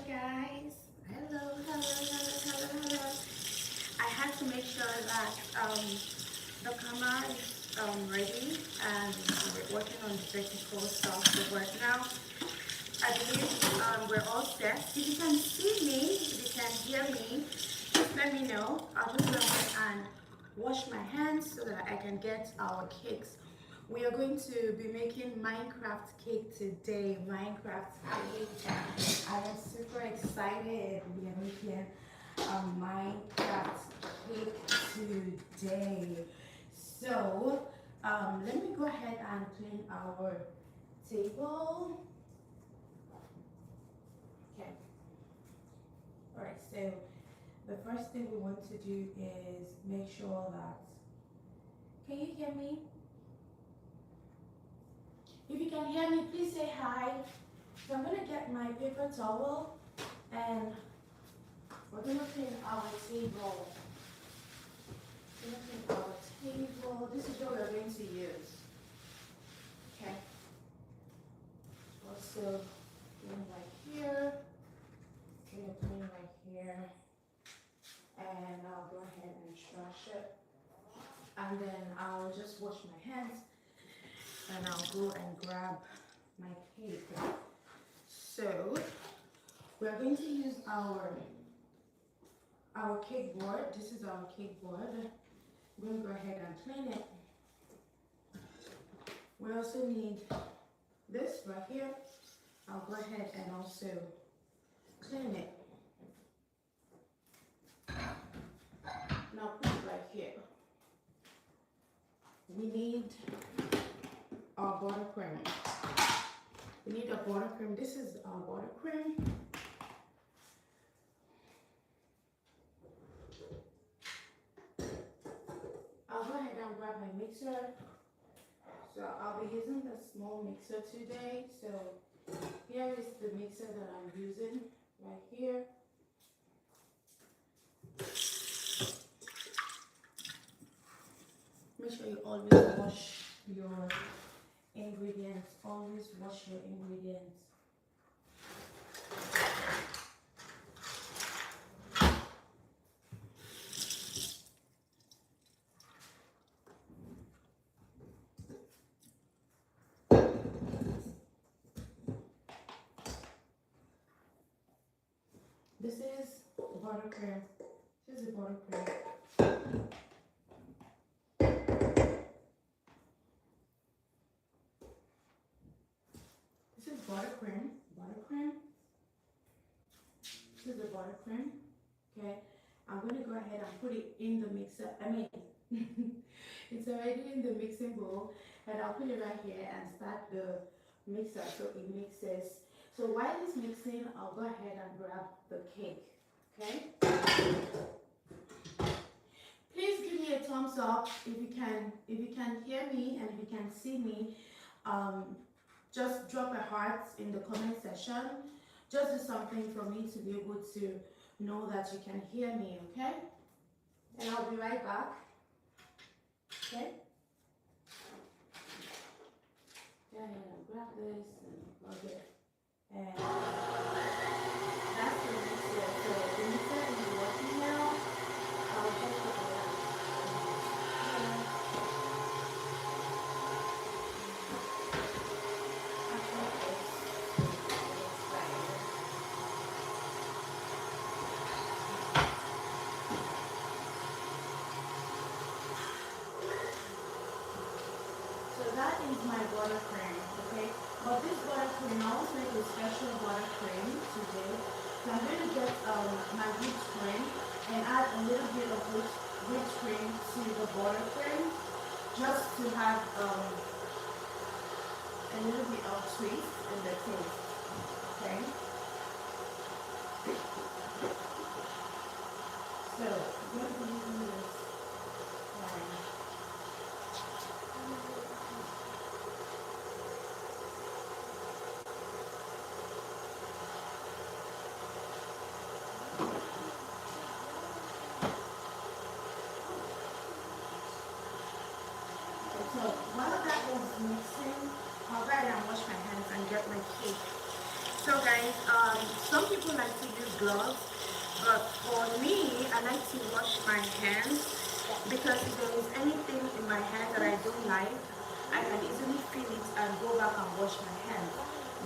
guys. Hello. I had to make sure that the camera is ready and we're working on the technical stuff to work now. I believe we're all set. If you can see me, if you can hear me, just let me know. I'll just go ahead and wash my hands so that I can get our cakes. We are going to be making Minecraft cake today. Minecraft cake. I am super excited. We are making a Minecraft cake today. So let me go ahead and clean our table. Okay. All right. So the first thing we want to do is make sure that. Can you hear me? If you can hear me, please say hi. So I'm gonna get my paper towel and we're gonna clean our table. This is what we're going to use. Okay. Also clean right here. Gonna clean right here. And I'll go ahead and trash it. And then I'll just wash my hands. And I'll go and grab my cake. So we're going to use our cake board. This is our cake board. I'm going to go ahead and clean it. We also need this right here. I'll go ahead and also clean it. Now put it right here. We need our buttercream. We need a buttercream. This is our buttercream. I'll go ahead and grab my mixer. So I'll be using the small mixer today. So here is the mixer that I'm using right here. Make sure you always wash your ingredients. Always wash your ingredients. This is buttercream. This is the buttercream. Buttercream. This is the buttercream. Okay, I'm going to go ahead and put it in the mixer. It's already in the mixing bowl, and I'll put it right here and start the mixer so it mixes. So while it's mixing, I'll go ahead and grab the cake. Okay. Please give me a thumbs up if you can hear me and if you can see me. Just drop a heart in the comment section. Just do something for me to be able to know that you can hear me, okay? And I'll be right back. Okay? Go ahead and grab this and plug it. And that's the mixer. So the mixer is working now. I'll just put it out. So that is my buttercream, okay? But this buttercream, I want to make a special buttercream today. So I'm going to get my whipped cream and add a little bit of whipped cream to the buttercream, just to have a little bit of twist in the taste, okay? So I'm going to be using this one. So while that was mixing, I'll go ahead and wash my hands and get my cake. So guys, some people like use gloves. But for me, I like to wash my hands because if there is anything in my hand that I don't like, I can easily feel it and go back and wash my hands.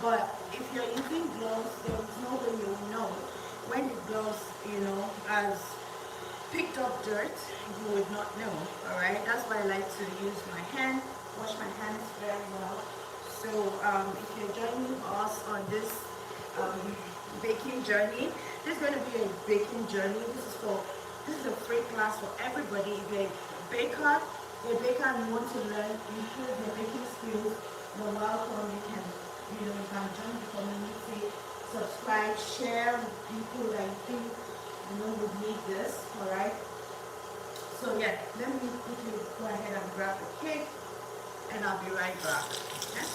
But if you're using gloves, there is no way you will know when the gloves, has picked up dirt, you would not know. All right, that's why I like to use my hand, wash my hands very well. So if you're joining us on this um, baking journey, this is going to be a baking journey. This is a free class for everybody. If you're a baker and you want to learn, improve your baking skills, you're welcome. You can join the community, subscribe, share with people that you think would need this. All right. So yeah, let me quickly go ahead and grab the cake, and I'll be right back. Okay?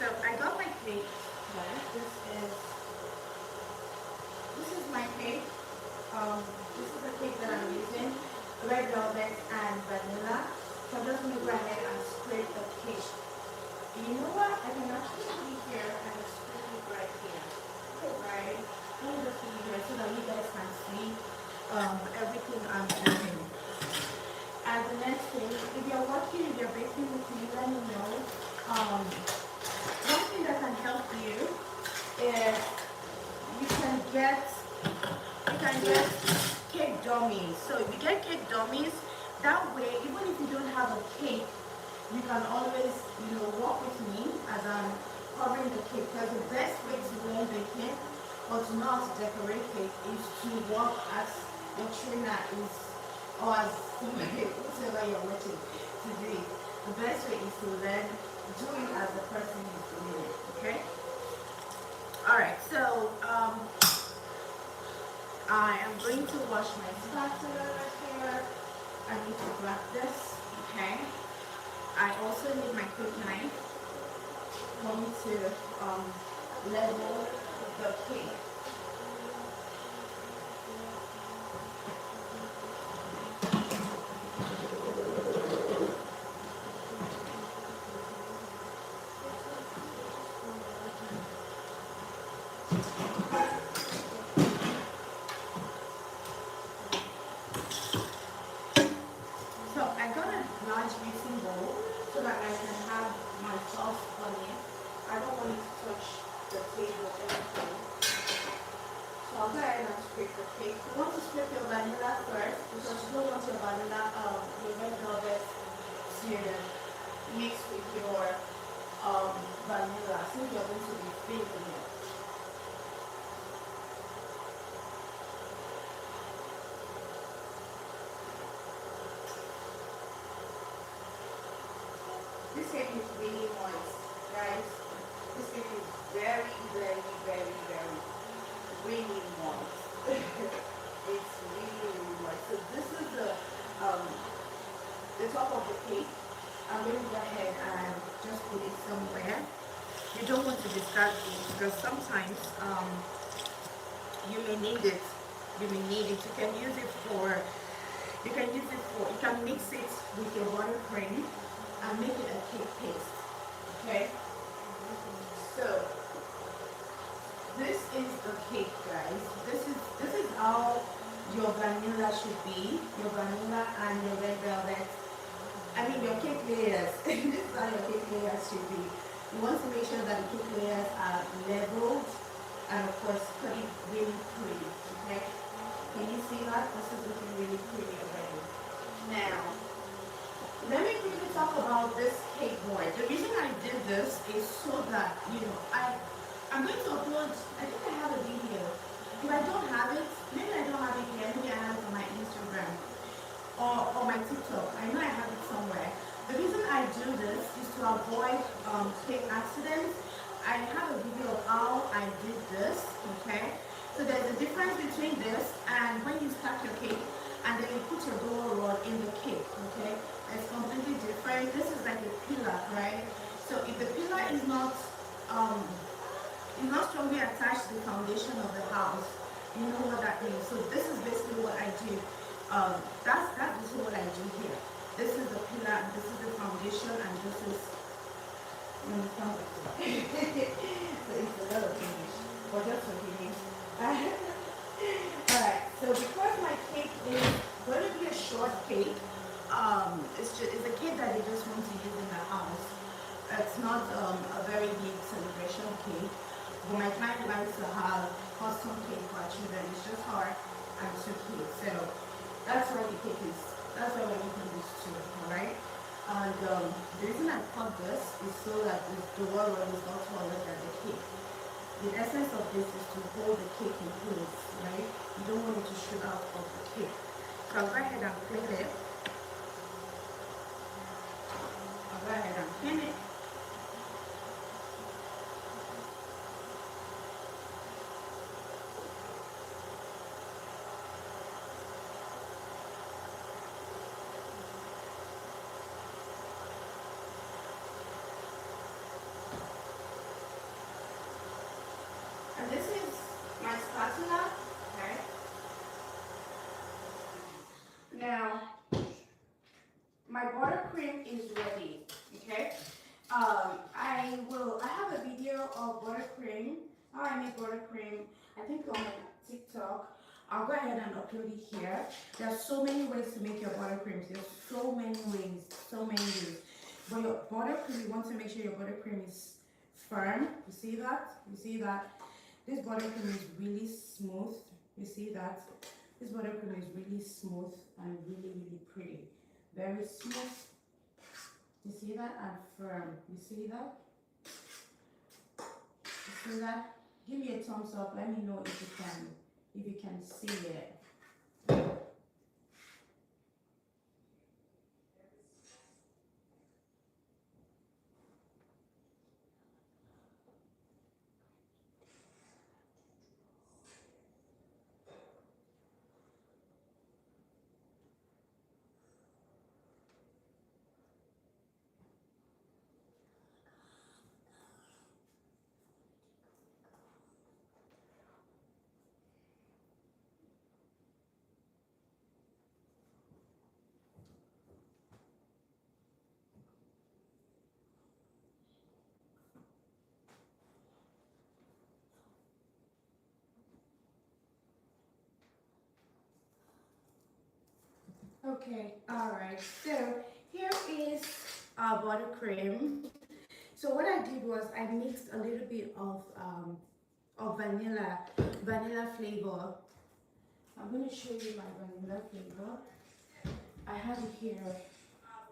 So I got my cake here. This is my cake. This is the cake that I'm using, red velvet and vanilla. So I'm just going to go ahead and scrape the cake. You know what? I can actually put it here and scrape it right here. Right? Let me just put it here so that you guys can see everything I'm doing. And the next thing, if you're watching, if you're baking with me, let me know. One thing that can help you is you can get cake dummies. So if you get cake dummies, that way, even if you don't have a cake, you can always, walk with me as I'm covering the cake. Because the best way to learn baking or to know how to decorate cake is to walk as a trainer is, or as whatever you're watching to do it. The best way is to learn doing as the person is doing it. Okay. All right. So I am going to wash my spatula right here. I need to grab this. Okay. I also need my quick knife for me to level the cake. So I got a large mixing bowl so that I can have my sauce on it. I don't want it to touch the table or anything. So I'll go ahead and scrape the cake. You want to scrape your vanilla first because you don't want your vanilla, your red velvet to mix with your vanilla since you're going to be baking it. This cake is really moist, guys. This cake is very, very, very, very, really moist. It's really, really moist. So this is the top of the cake. I'm going to go ahead and just put it somewhere. You don't want to discard it because sometimes you may need it. You may need it. You can use it for You can use it for, you can mix it with your buttercream and make it a cake paste. Okay, so this is the cake, guys. This is how your vanilla should be. Your vanilla and your red velvet. I mean your cake layers. This is how your cake layers should be. You want to make sure that the cake layers are leveled and of course cut it really pretty. Okay. Can you see that? This is looking really pretty already. Now, let me quickly talk about this cake board. The reason I did this is so that, you know, I'm going to upload, I think I have a video. If I don't have it, maybe I don't have it here, maybe I have it on my Instagram or my TikTok. I know I have it somewhere. The reason I do this is to avoid cake accidents. I have a video of how I did this, okay? So there's a difference between this and when you stack your cake and then you put your dough rod in the cake, okay? It's completely different. This is like a pillar, right? So if the pillar is not strongly attached to the foundation of the house, you know what that means. So this is basically what I do. That's basically what I do here. This is the pillar, this is the foundation, and this is you understand what so it's a lot of English, but just forgive me. Alright, so because my cake is going to be a short cake, it's a cake that you just want to use in the house. It's not a very big celebration cake, but my client likes to have custom cake for our children. It's just hard and too cute. So that's why the cake is, that's why we're making this too, alright? And the reason I cut this is so that the dough rod is not taller than the cake. The essence of this is to hold the cake in place, right? You don't want it to shoot out of the cake. So I'll go ahead and plate it. I'll go ahead and pin it. And this is my spatula, okay? Now, my buttercream is ready, okay? I have a video of buttercream, how I make buttercream, I think on my TikTok. I'll go ahead and upload it here. There are so many ways to make your buttercreams. There's so many ways, so many ways. But your buttercream, you want to make sure your buttercream is firm. You see that? You see that? This buttercream is really smooth. You see that? This buttercream is really smooth and really, really pretty. Very smooth. You see that? And firm. You see that? You see that? Give me a thumbs up. Let me know if you can see it. Okay, alright. So here is our buttercream. So what I did was I mixed a little bit of vanilla flavor. I'm going to show you my vanilla flavor. I have it here.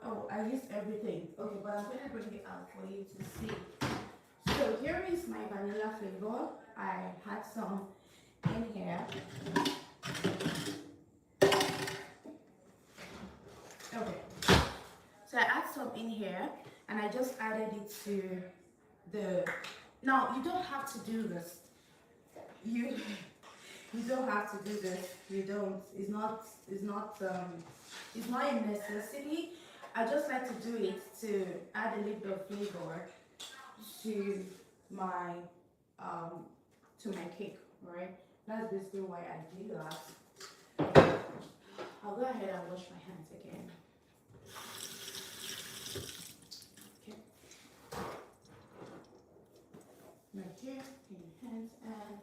Oh, I used everything. Okay, but I'm going to bring it out for you to see. So here is my vanilla flavor. I had some in here. Okay. So I add some in here and I just added it to the, now you don't have to do this. You don't have to do this. You don't. It's not a necessity. I just like to do it to add a little bit of flavor to my cake, right? That's basically why I do that. I'll go ahead and wash my hands again. Okay. Right here, in your hands, and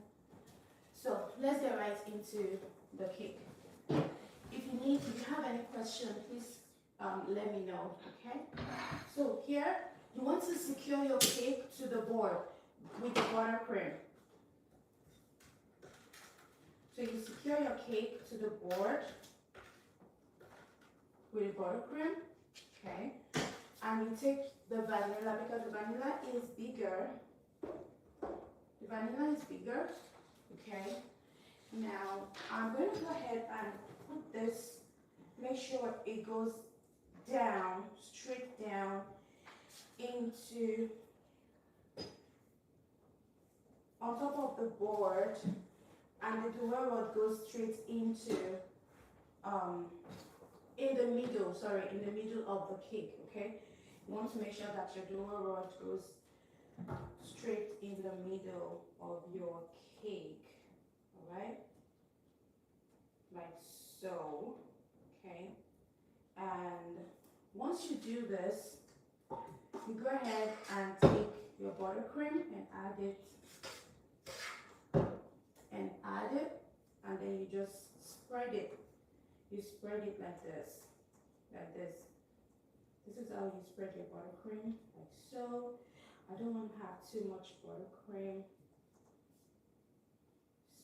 so let's get right into the cake. If you have any question, please let me know, okay? So here, you want to secure your cake to the board with the buttercream. So you secure your cake to the board with buttercream, okay? And you take the vanilla, because the vanilla is bigger. The vanilla is bigger, okay? Now, I'm going to go ahead and put this, make sure it goes down, straight down into, on top of the board, and the dual rod goes straight into, in the middle of the cake, okay? You want to make sure that your dual rod goes straight in the middle of your cake, all right? Like so, okay? And once you do this, you go ahead and take your buttercream and add it, and then you just spread it. You spread it like this, like this. This is how you spread your buttercream, like so. I don't want to have too much buttercream.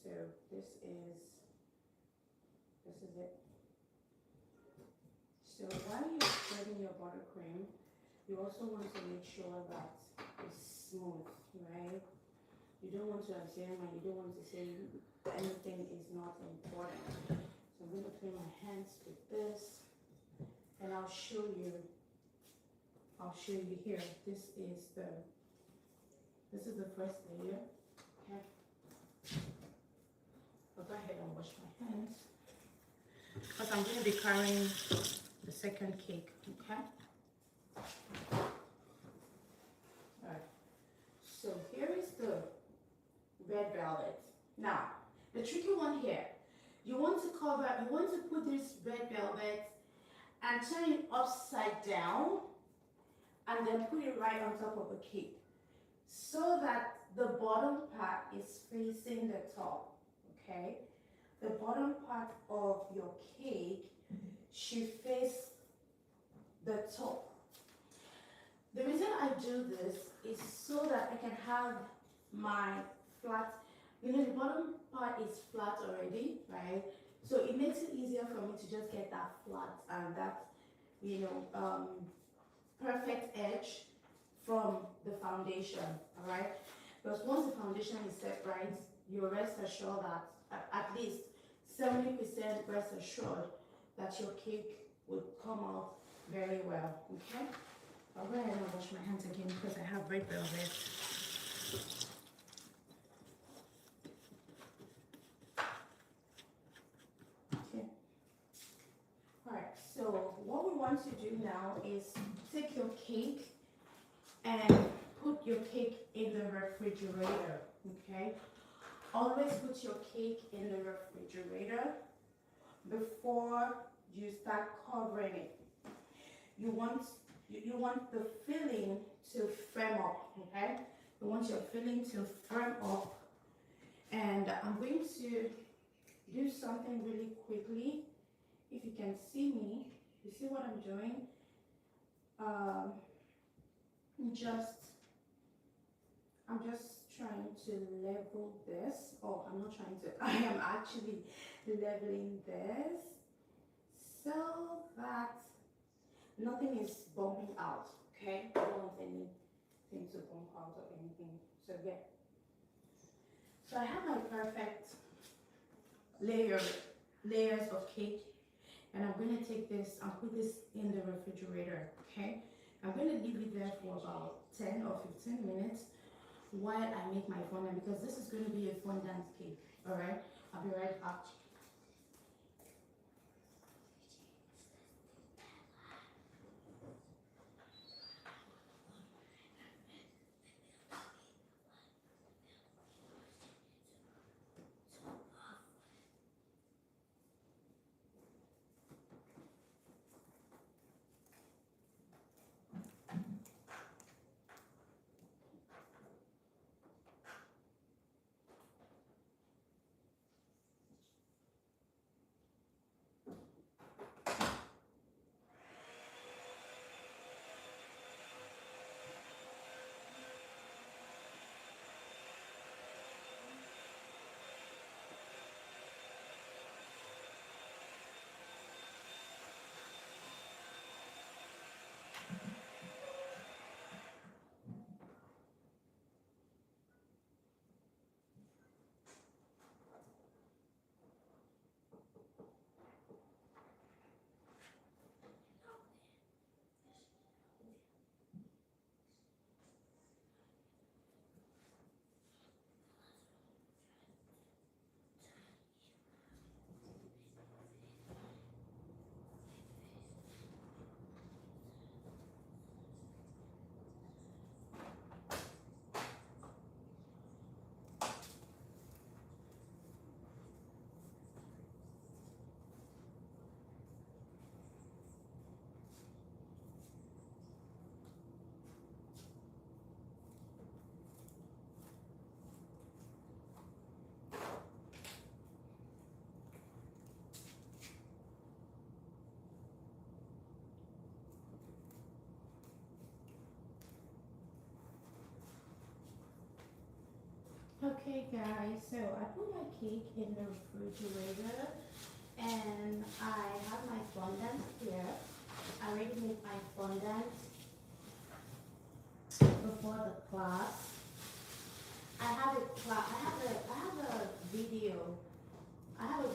So this is it. So while you're spreading your buttercream, you also want to make sure that it's smooth, right? You don't want to assume, and you don't want to say anything is not important. So I'm going to clean my hands with this, and I'll show you here. This is the first layer, okay? I'll go ahead and wash my hands, because I'm going to be carrying the second cake, okay? Alright, so here is the red velvet. Now, the tricky one here, you want to put this red velvet and turn it upside down, and then put it right on top of the cake, so that the bottom part is facing the top, okay? The bottom part of your cake should face the top. The reason I do this is so that I can have my flat, the bottom part is flat already, right? So it makes it easier for me to just get that flat and that, perfect edge from the foundation, all right? Because once the foundation is set right, you rest assured that at least 70% rest assured that your cake would come out very well, okay? I'll go ahead and wash my hands again because I have red velvet. Okay. All right, so what we want to do now is take your cake and put your cake in the refrigerator, okay? Always put your cake in the refrigerator before you start covering it. You want the filling to firm up, okay? You want your filling to firm up. And I'm going to do something really quickly. If you can see me, you see what I'm doing? I'm just trying to level this. Oh, I'm not trying to, I am actually leveling this so that nothing is bumping out, okay? I don't want anything to bump out or anything. So yeah. So I have my perfect layers of cake, and I'm going to take this and put this in the refrigerator, okay? I'm going to leave it there for about 10 or 15 minutes while I make my fondant, because this is going to be a fondant cake, all right? I'll be right back. Okay, guys, so I put my cake in the refrigerator and I have my fondant here. I already made my fondant before the class. I have a video on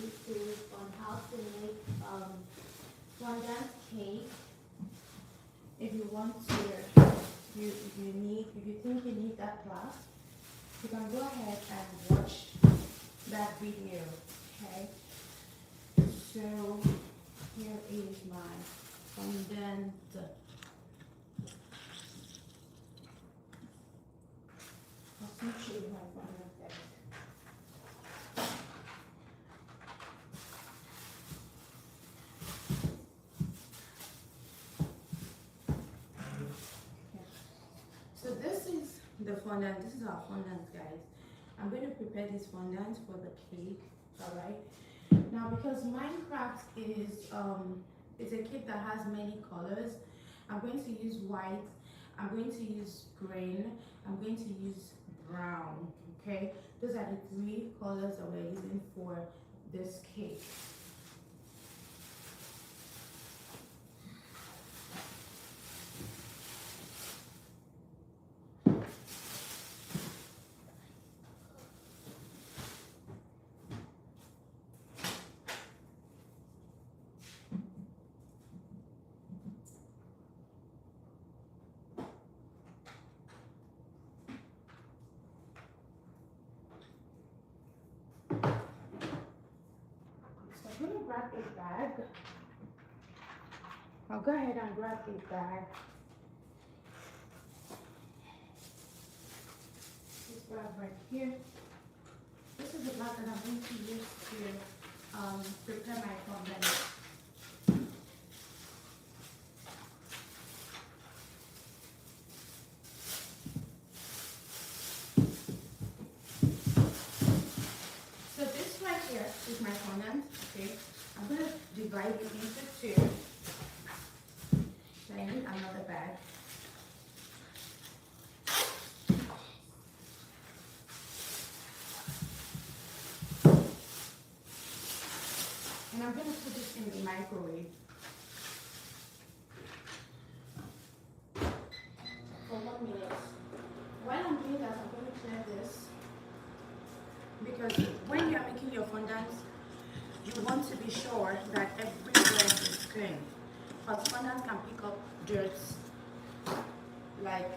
YouTube on how to make fondant cake. If you want to, if you think you need that class, you can go ahead and watch that video, okay? So here is my fondant. I'll show you my fondant bag. So this is the fondant. This is our fondant, guys. I'm going to prepare this fondant for the cake. All right. Now, because Minecraft is a cake that has many colors, I'm going to use white. I'm going to use green. I'm going to use brown. Okay. Those are the three colors that we're using for this cake. I'm gonna grab a bag. I'll go ahead and grab a bag. This bag right here. This is the bag that I'm going to use to prepare my fondant. So this right here is my fondant. Okay, I'm gonna divide it into two. So I need another bag. And I'm gonna put this in the microwave for 1 minute. While I'm doing that, I'm gonna clear this, because when you're making your fondant, you want to be sure that everywhere is clean. Because fondant can pick up dirt. Like,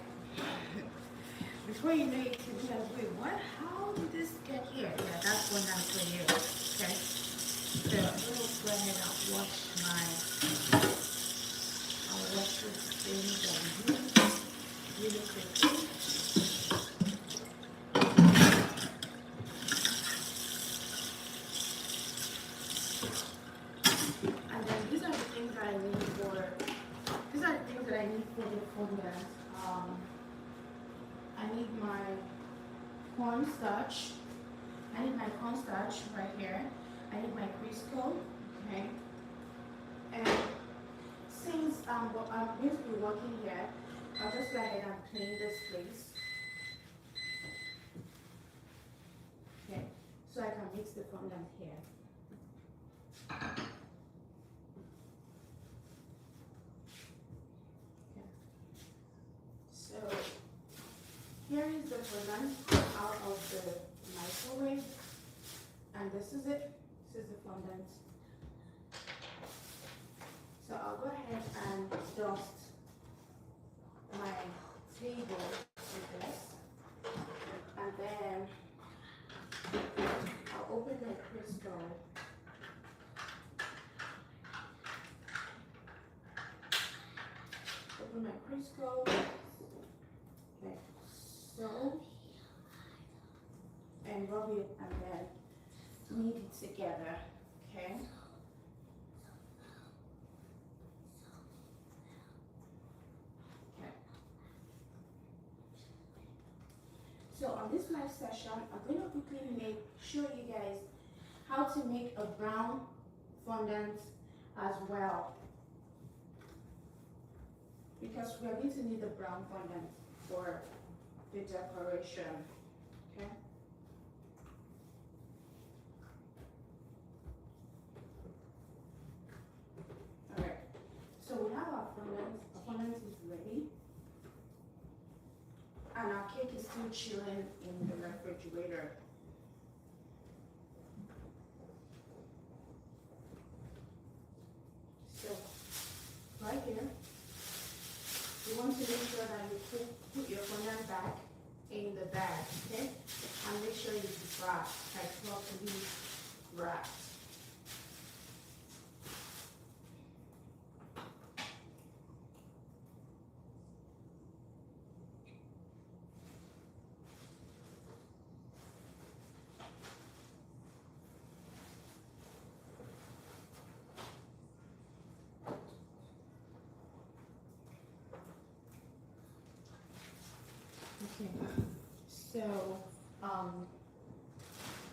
before you know it, you'll be like, wait, what? How did this get here? Yeah, that's fondant for you. Okay? So I'm going to go ahead and wash this thing really quickly. And then these are the things that I need for the fondant. I need my cornstarch. I need my cornstarch right here. I need my Crisco, okay? And since I'm going to be working here, I'll just go ahead and clean this place. Okay, so I can mix the fondant here. Okay. So here is the fondant out of the microwave, and this is it. This is the fondant. So I'll go ahead and dust my table with this, and then I'll open my Crisco. Open my Crisco. Okay, so, and rub it and then knead it together. Okay. So on this live session, I'm going to quickly show you guys how to make a brown fondant as well, because we are going to need a brown fondant for the decoration. Okay. fondant is ready. And our cake is still chilling in the refrigerator. So, right here, you want to make sure that you put your fondant back in the bag, okay? And make sure it's wrapped, like properly wrapped. Okay, so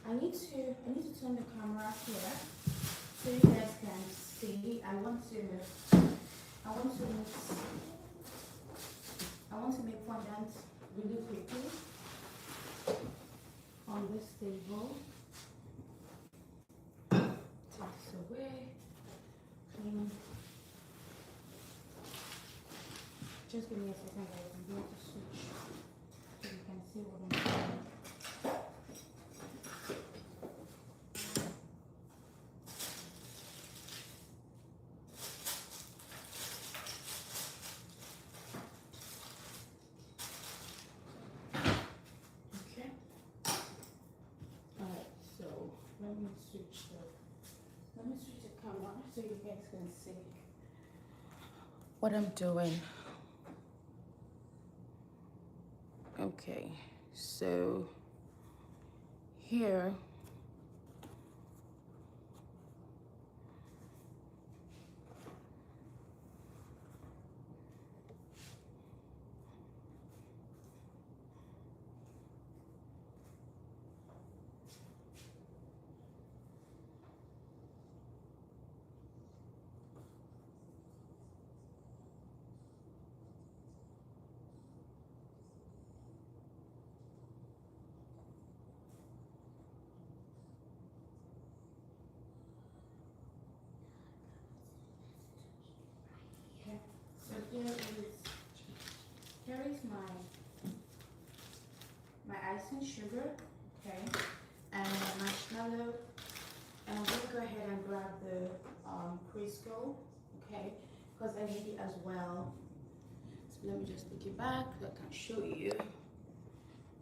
I need to turn the camera here so you guys can see. I want to make fondant really quickly on this table. Take this away, clean. Just give me a second, guys. I'm going to switch so you can see what I'm doing. Okay. Alright, so let me switch the camera so you guys can see what I'm doing. Okay, so here So here is my icing sugar, okay, and my marshmallow, and I'm gonna go ahead and grab the Crisco, okay, because I need it as well. So let me just take it back so I can show you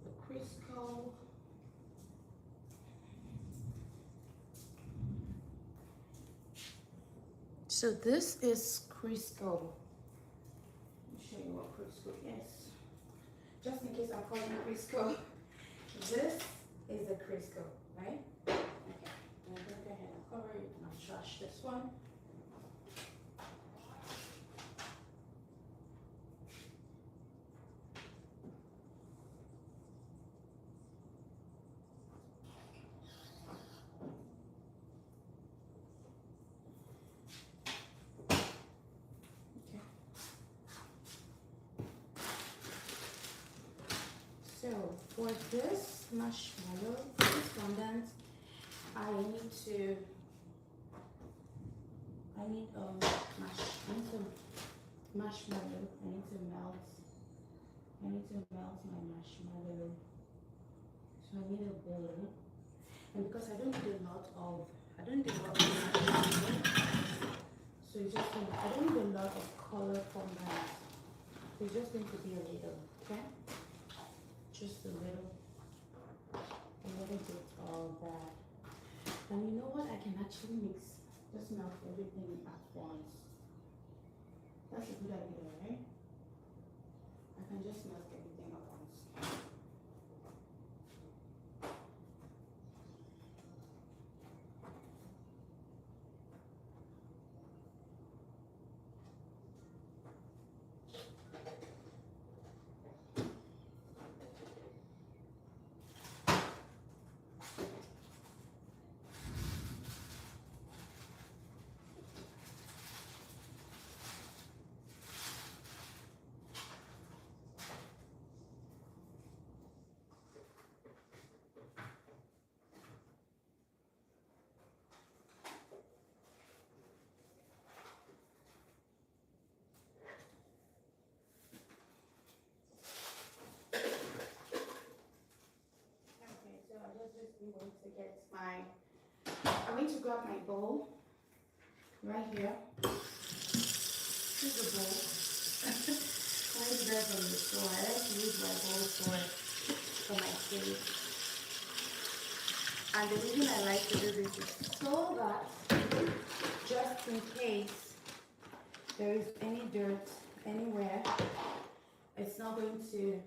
the Crisco. So this is Crisco. Let me show you what Crisco is. Just in case I'm calling it Crisco. This is the Crisco, right? Okay. I'm gonna go ahead and cover it and I'll trash this one. So for this marshmallow, this fondant, I need some marshmallow. I need to melt my marshmallow. So I need a bowl, and because I don't need a lot of marshmallow, so you just I don't need a lot of color fondant. So it's just going to be a little, okay? Just a little bit of that. And you know what? I can actually just melt everything at once. That's a good idea, right? I can just melt everything at once. to get my, I'm going to grab my bowl right here. Here's the bowl. I like that from the store. I like to use my bowl for my cake. And the reason I like to do this is so that just in case there is any dirt anywhere, it's not going to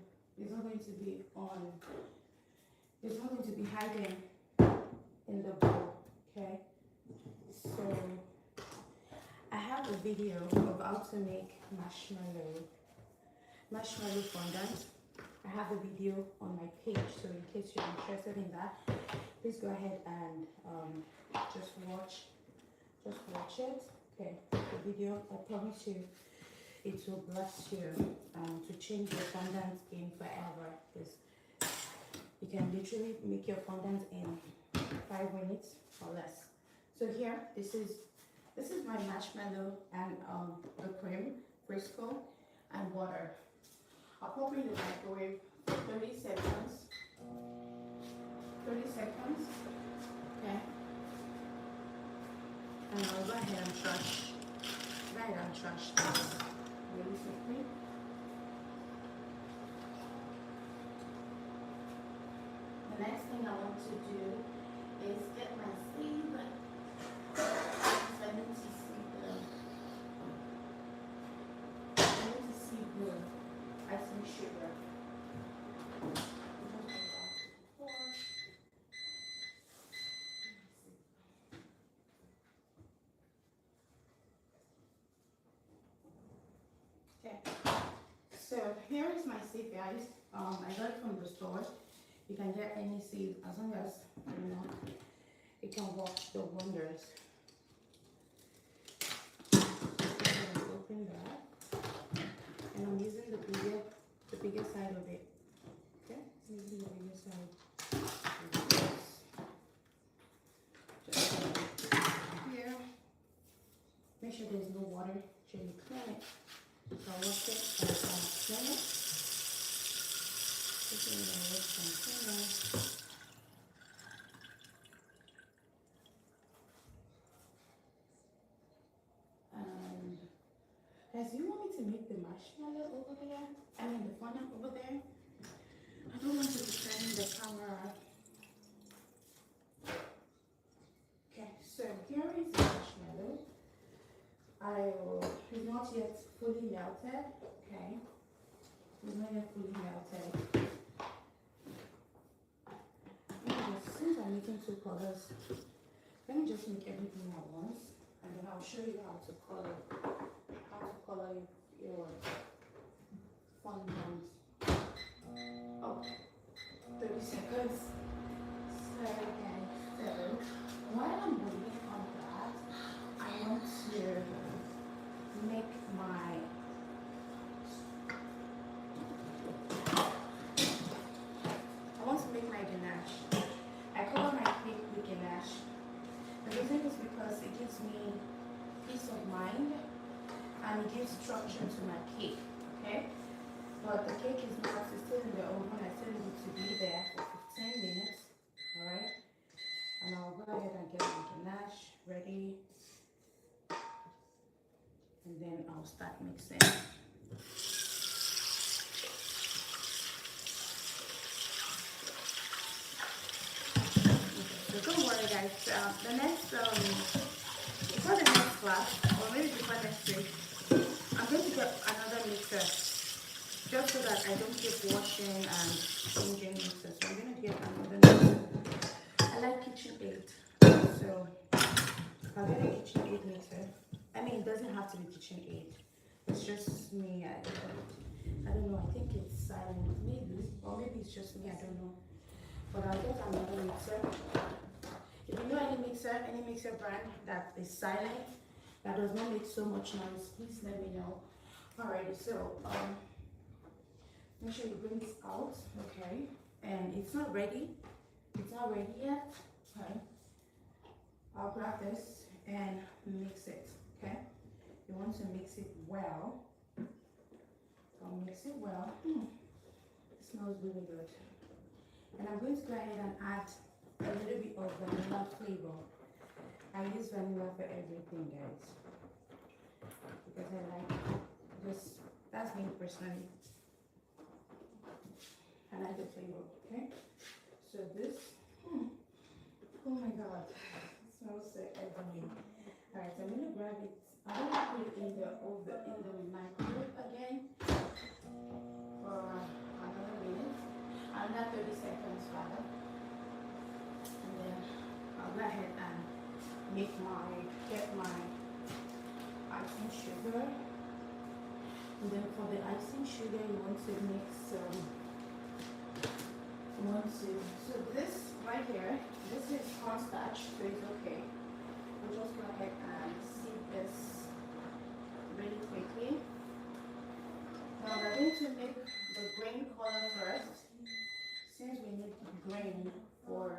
be on, it's not going to be hiding in the bowl, okay? So I have a video of how to make marshmallow fondant. I have a video on my page, so in case you're interested in that, please go ahead and just watch it. Okay, the video, I promise you it will bless you to change your fondant game forever, because you can literally make your fondant in 5 minutes or less. So here, this is my marshmallow and the cream, Frisco, and water. I'll pop it in the microwave for 30 seconds. 30 seconds, okay? And I'll go ahead and trash this really quickly. The next thing I want to do is get my sieve. I need to sieve the icing sugar. Okay, so here is my sieve, guys. I got it from the store. You can get any sieve as long as you know it can work the wonders. Open that, and I'm using the bigger side of it. Okay, I'm using the bigger side. Just here. Make sure there's no water. Gently clean it. So I'll wash it and clean it. This is gonna wash and clean it. Guys, do you want me to make the marshmallow over there? I mean the fondant over there? I don't want to be turning the camera. Okay, so here is the marshmallow. It's not yet fully melted. Okay, it's not yet fully melted. Since I'm making two colors, let me just make everything at once, and then I'll show you how to color your fondant. Oh, 30 seconds. So, okay, so while I'm waiting on that, I want to make my ganache. I cover my cake with ganache. The reason is because it gives me peace of mind and it gives structure to my cake, okay? But the cake is not, it's still in the oven. I still need to be there for 15 minutes, all right? And I'll go ahead and get my ganache ready. And then I'll start mixing. So don't worry guys, the next, before the next class, or maybe before next week, I'm going to get another mixer, just so that I don't keep washing and changing mixers. So I'm going to get another mixer. I like KitchenAid, so I'll get a KitchenAid mixer. I mean, it doesn't have to be KitchenAid. It's just me. I don't know. I think it's silent, maybe, or maybe it's just me. I don't know. But I'll get another mixer. If you know any mixer brand that is silent, that does not make so much noise, please let me know. Alrighty, so make sure you bring this out, okay? And it's not ready. It's not ready yet. Okay. I'll grab this and mix it. Okay. You want to mix it well. So mix it well. It smells really good. And I'm going to go ahead and add a little bit of vanilla flavor. I use vanilla for everything, guys, because I like this. That's me personally. I like the flavor. Okay, so this. Oh my God, it smells so heavenly. All right, so I'm gonna grab it. I'm gonna put it in the oven, in the microwave again for another minute, another 30 seconds rather, and then I'll go ahead and get my icing sugar. And then for the icing sugar, you want to mix so this right here, this is cornstarch, so it's okay. We'll just go ahead and sieve this really quickly. Now we're going to make the grain color first. Since we need grain for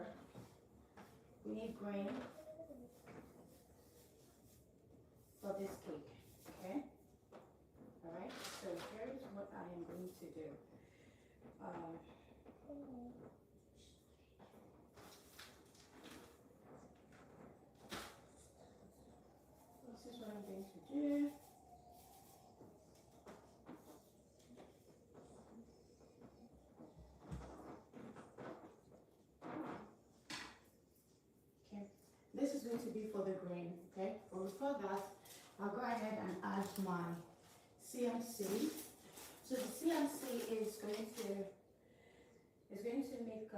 this cake, okay? All right, so here's what I am going to do. This is what I'm going to do. Okay, this is going to be for the grain, okay? But before that, I'll go ahead and add my CMC. So the CMC is going to make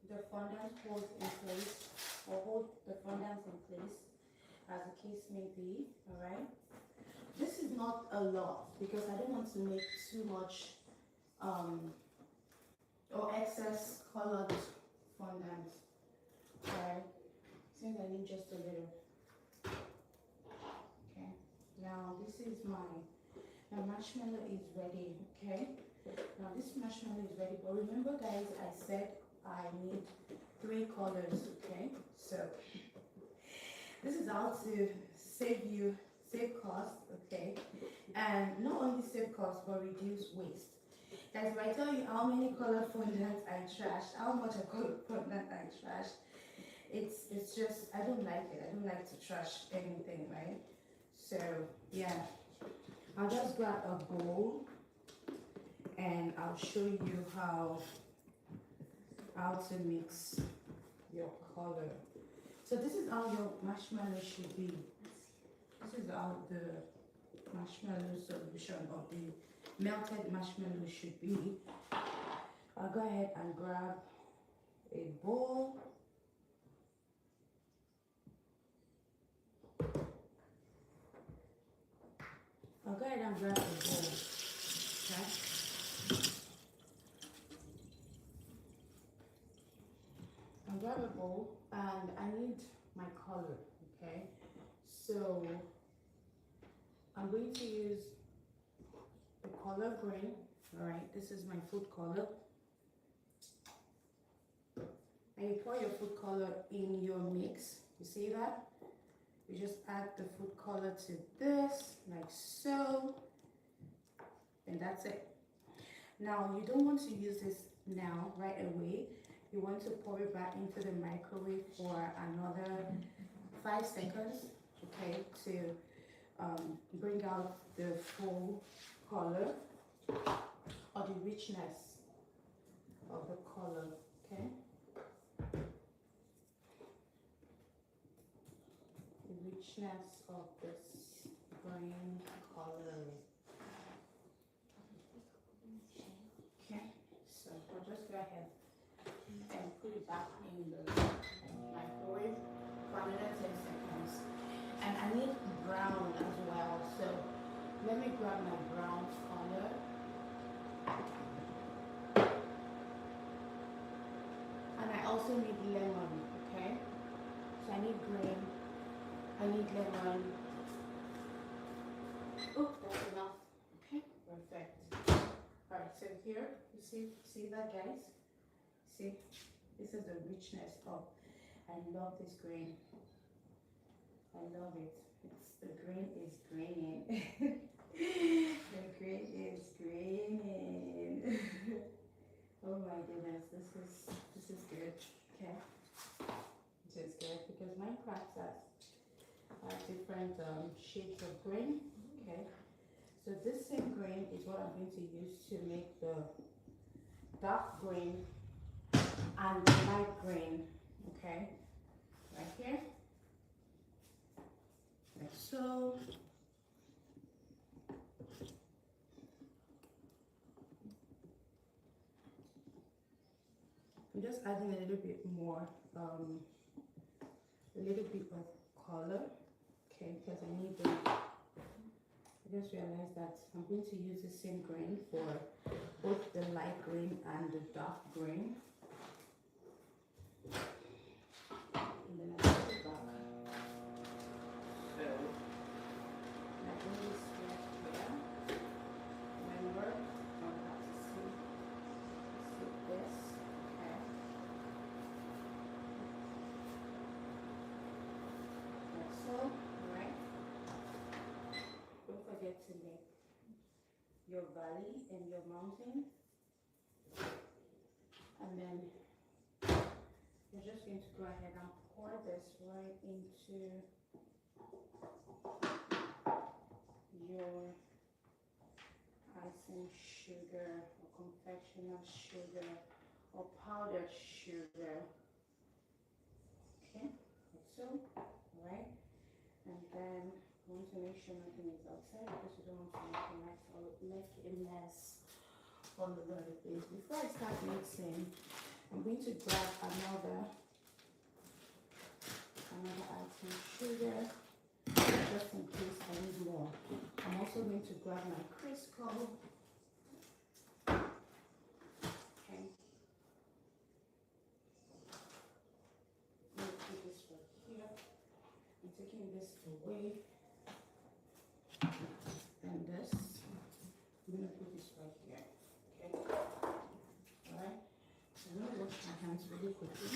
the fondant hold in place, or hold the fondant in place, as the case may be. All right. This is not a lot because I don't want to make too much or excess colored fondant. All right. Since I need just a little. Okay. Now this is my marshmallow is ready. Okay. Now this marshmallow is ready, but remember guys, I said I need 3 colors, okay? So this is how to save cost, okay? And not only save cost, but reduce waste. Guys, if I tell you how many colored fondant I trashed, how much of colored fondant I trashed, it's just, I don't like it. I don't like to trash anything, right? So yeah, I'll just grab a bowl and I'll show you how to mix your color. So this is how your marshmallow should be. This is how the marshmallow solution of the melted marshmallow should be. I'll go ahead and grab a bowl. I'll go ahead and grab a bowl. Okay. I'll grab a bowl and I need my color, okay? So I'm going to use the color green. All right, this is my food color. And you pour your food color in your mix. You see that? You just add the food color to this, like so. And that's it. Now, you don't want to use this now, right away. You want to pour it back into the microwave for another 5 seconds, okay, to bring out the full color or the richness of the color, okay? The richness of this green color. Okay, so we'll just go ahead and put it back in the microwave for another 10 seconds. And I need brown as well, so let me grab my brown color. And I also need lemon, okay? So I need green, I need lemon. Oh, that's enough. Okay, perfect. Alright, so here, you see that guys? See, this is the richness of, I love this green. I love it. The green is graining. The green is graining. Oh my goodness, this is good. Okay. shades of green. Okay, so this same green is what I'm going to use to make the dark green and the light green. Okay, right here, like so. I'm just adding a little bit more, a little bit of color, okay, because I need the, I just realized that I'm going to use the same green for both the light green and the dark green. And then I put it back. And I bring this back here. Remember, I have to see this, okay. Like so, right? Don't forget to make your valley and your mountain. And then you're just going to go ahead and pour this right into your icing sugar or confectioner sugar or powdered sugar. Okay, like so, right? And then you want to make sure nothing is outside because you don't want to make a mess all over the place. Before I start mixing, I'm going to grab another icing sugar just in case I need more. I'm also going to grab my Crisco. Okay. I'm going to put this right here. I'm taking this away. And this, I'm going to put this right here. Okay. Alright. So I'm going to wash my hands really quickly.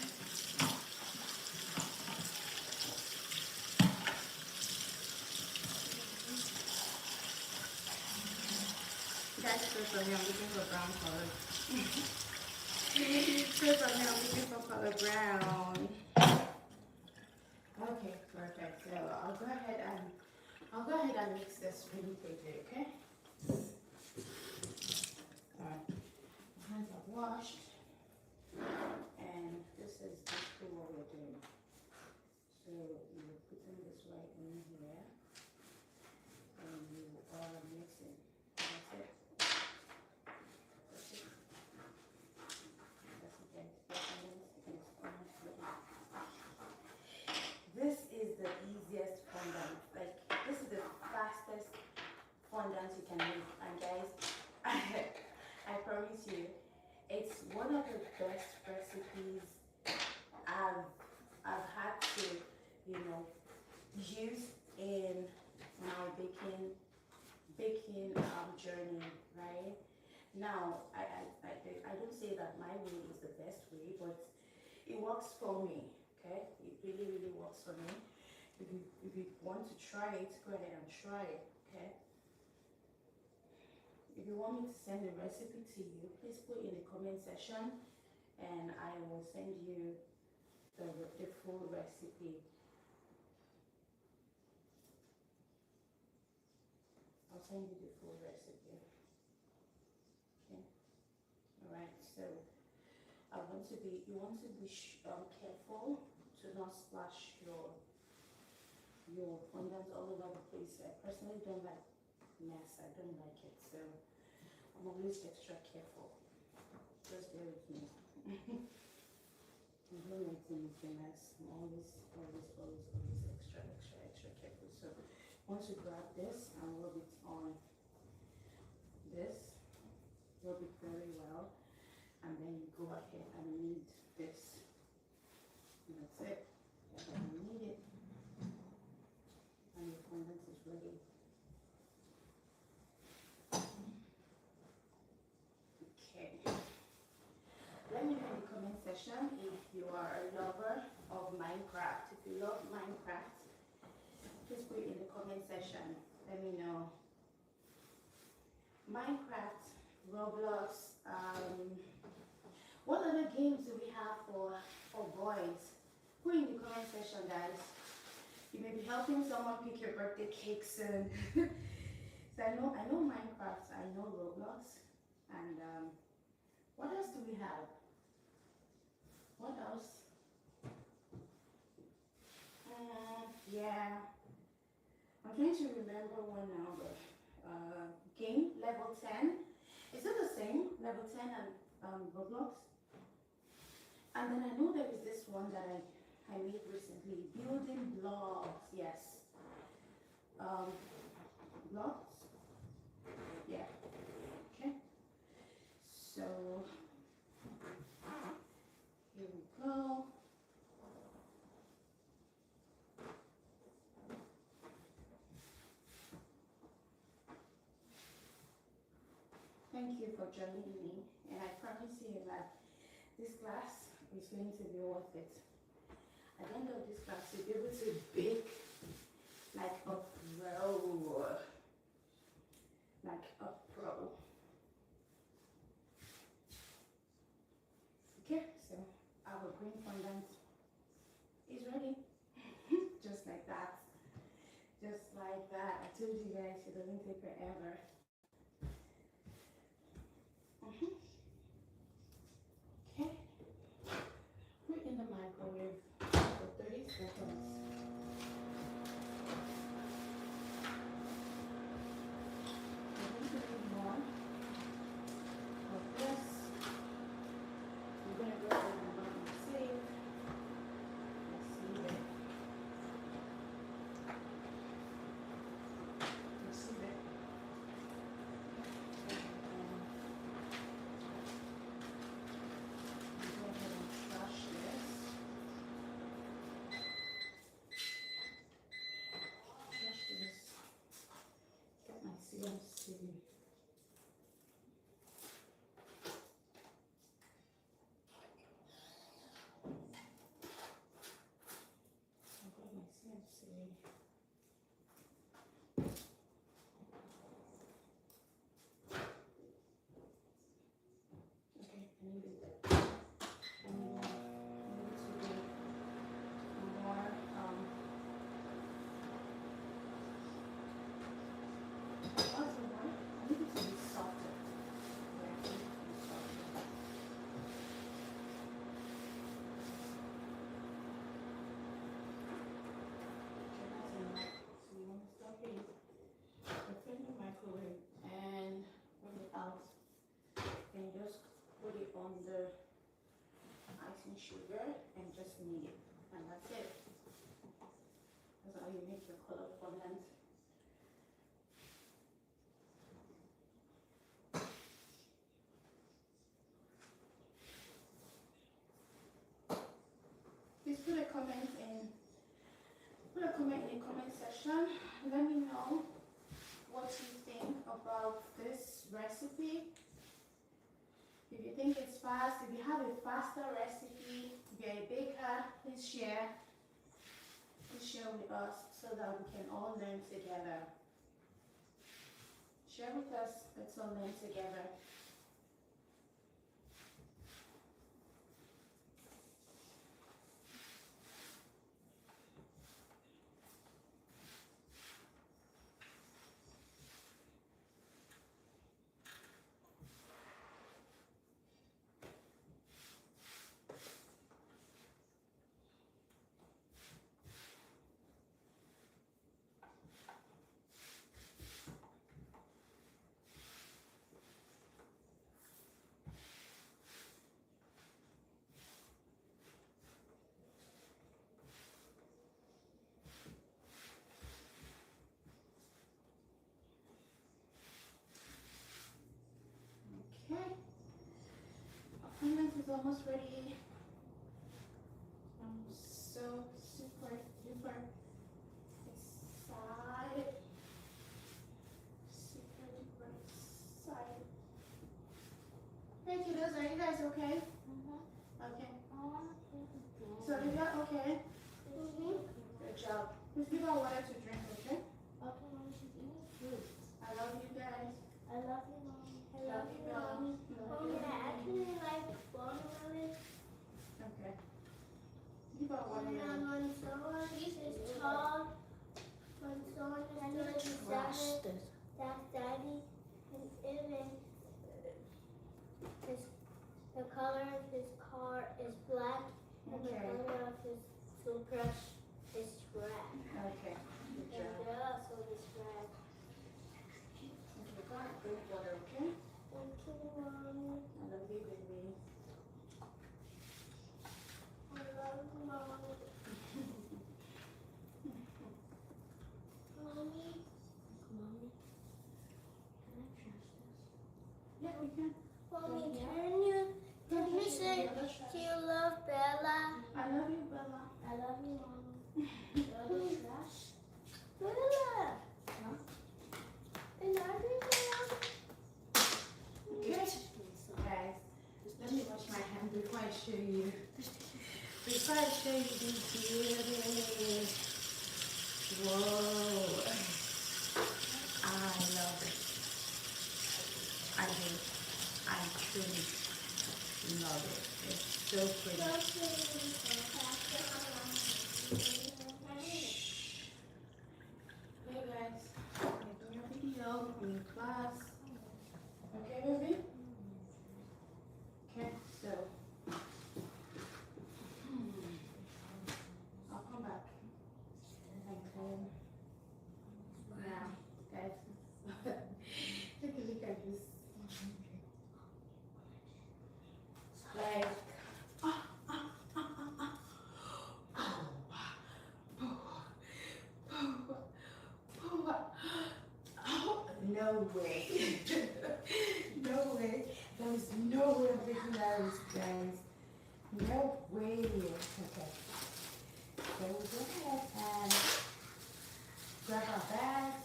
Guys, so sorry, I'm looking for brown color. So sorry, I'm looking for color brown. Okay, perfect. So I'll go ahead and mix this really quickly, okay? Alright. My hands are washed. And this is basically what we're doing. So you're putting this right in here. And you are mixing. That's it. That's it. That's it, guys. This is the easiest fondant. Like, this is the fastest fondant you can make. And guys, I promise you, it's one of the best recipes I've had to, use in my baking journey, right? Now, I don't say that my way is the best way, but it works for me, okay? It really, really works for me. If you want to try it, go ahead and try it, okay? If you want me to send the recipe to you, please put in the comment section and I will send you the full recipe. I'll send you the full recipe. Okay. All right. So you want to be careful to not splash your fondant all over the place. I personally don't like mess. I don't like it. So I'm always extra careful. Just bear with me. I don't like things a mess. I'm always extra careful. So once you grab this and rub it on this, rub it very well, and then you go ahead and knead this. And that's it. And then you knead it, and your fondant is ready. Okay. Let me know in the comment section if you are a lover of Minecraft. If you love Minecraft, please put it in the comment section. Let me know. Minecraft, Roblox, what other games do we have for boys? Put in the comment section, guys. You may be helping someone pick your birthday cake soon. So I know Minecraft, I know Roblox, and what else do we have? What else? Yeah, I'm trying to remember one now, but game level 10. Is it the same level 10 and Roblox? And then I know there is this one that I made recently, building blocks. Yes, blocks. Yeah. Okay. So here we go. Thank you for joining me, and I promise you that this class is going to be worth it. At the end of this class, you'll be able to bake like a pro. Like a pro. Okay, so our green fondant is ready. Just like that. Just like that. I told you guys it doesn't take forever. Okay. Put in the microwave for 30 seconds. We're going to need more of this. We're going to go ahead and let it save. Let's see it. Let's see it. Go ahead and crush this. Crush this. Get my CMC. I've got my CMC. Okay, I need it. I need more. I need to do more. Also, more. I need it to be softer. Yeah, I need it to be softer. Okay, that's enough. So you want to stop it. Put it in the microwave and bring it out. And just put it on the icing sugar and just knead it. And that's it. That's how you make your color fondant. Please put a comment in the comment section. Let me know what you think about this recipe. If you think it's fast, if you have a faster recipe, if you're a baker, please share. Please share with us so that we can all learn together. Share with us, let's all learn together. Okay, our fondant is almost ready. I'm so super duper excited. Super duper excited. Hey kiddos, are you guys okay? Okay. So if you're okay, good job. Please give her water to drink, okay? Okay, Mom, she's eating fruit. I love you guys. I love you, Mom. I Love love you, you, Mom. Mom. Love Mommy, you. I actually like watermelon. Okay. Give her And watermelon. when someone is tall, the Okay. color of his toothbrush is red. Okay. Good And job. the also is red. Okay, go and drink water, okay? Thank you, Mommy. I love you, baby. I love you, Mommy. Mommy. Mommy. Can I trash this? Yeah, we can. Mommy, Yeah. can you say do you love Bella? I love you, Bella. I love you, Mommy. Bella trash. Bella. Huh? I love you, Bella. Okay. Guys, let me wash my hand before I show you. Before I show you this beauty. Whoa. I love it. I do. I truly love it. It's so pretty. Hey guys, making a video. I'm in class. Okay, baby? Okay, so. I'll come back. Okay. Now, guys, take a look at this. Like, no way. No way. There is no way I'm making that risk, guys. No way. Okay. So we go ahead and grab our bags.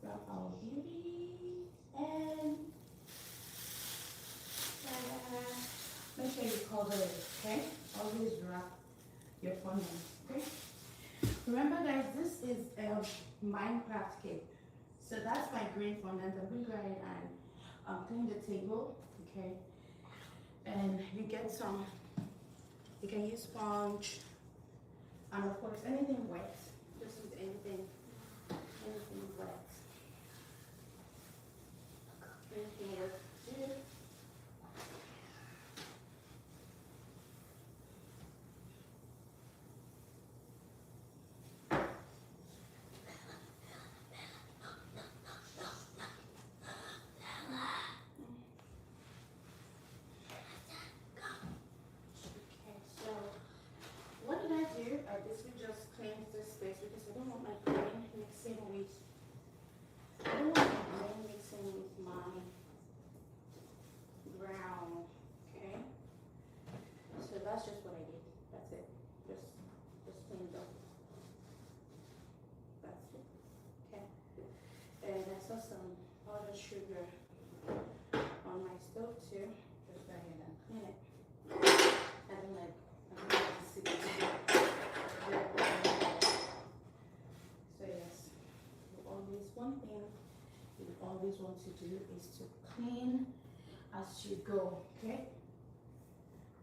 Grab our beauty and make sure you cover it, okay? Always wrap your phone in, okay? Remember guys, this is a Minecraft cake. So that's my green fondant. I'm going to go ahead and clean the table, okay? And you get some, you can use sponge, and of course anything wet. Just use anything wet. Anything wet. Okay, so what did I do? I basically just cleaned this space because I don't want my grain mixing with my brown. Okay. So that's just what I did. That's it. Just cleaned up. That's it. Okay. And I saw some other sugar on my stove too. Just go ahead and clean it. I don't like to see it. So yes, one thing you always want to do is to clean as you go, okay?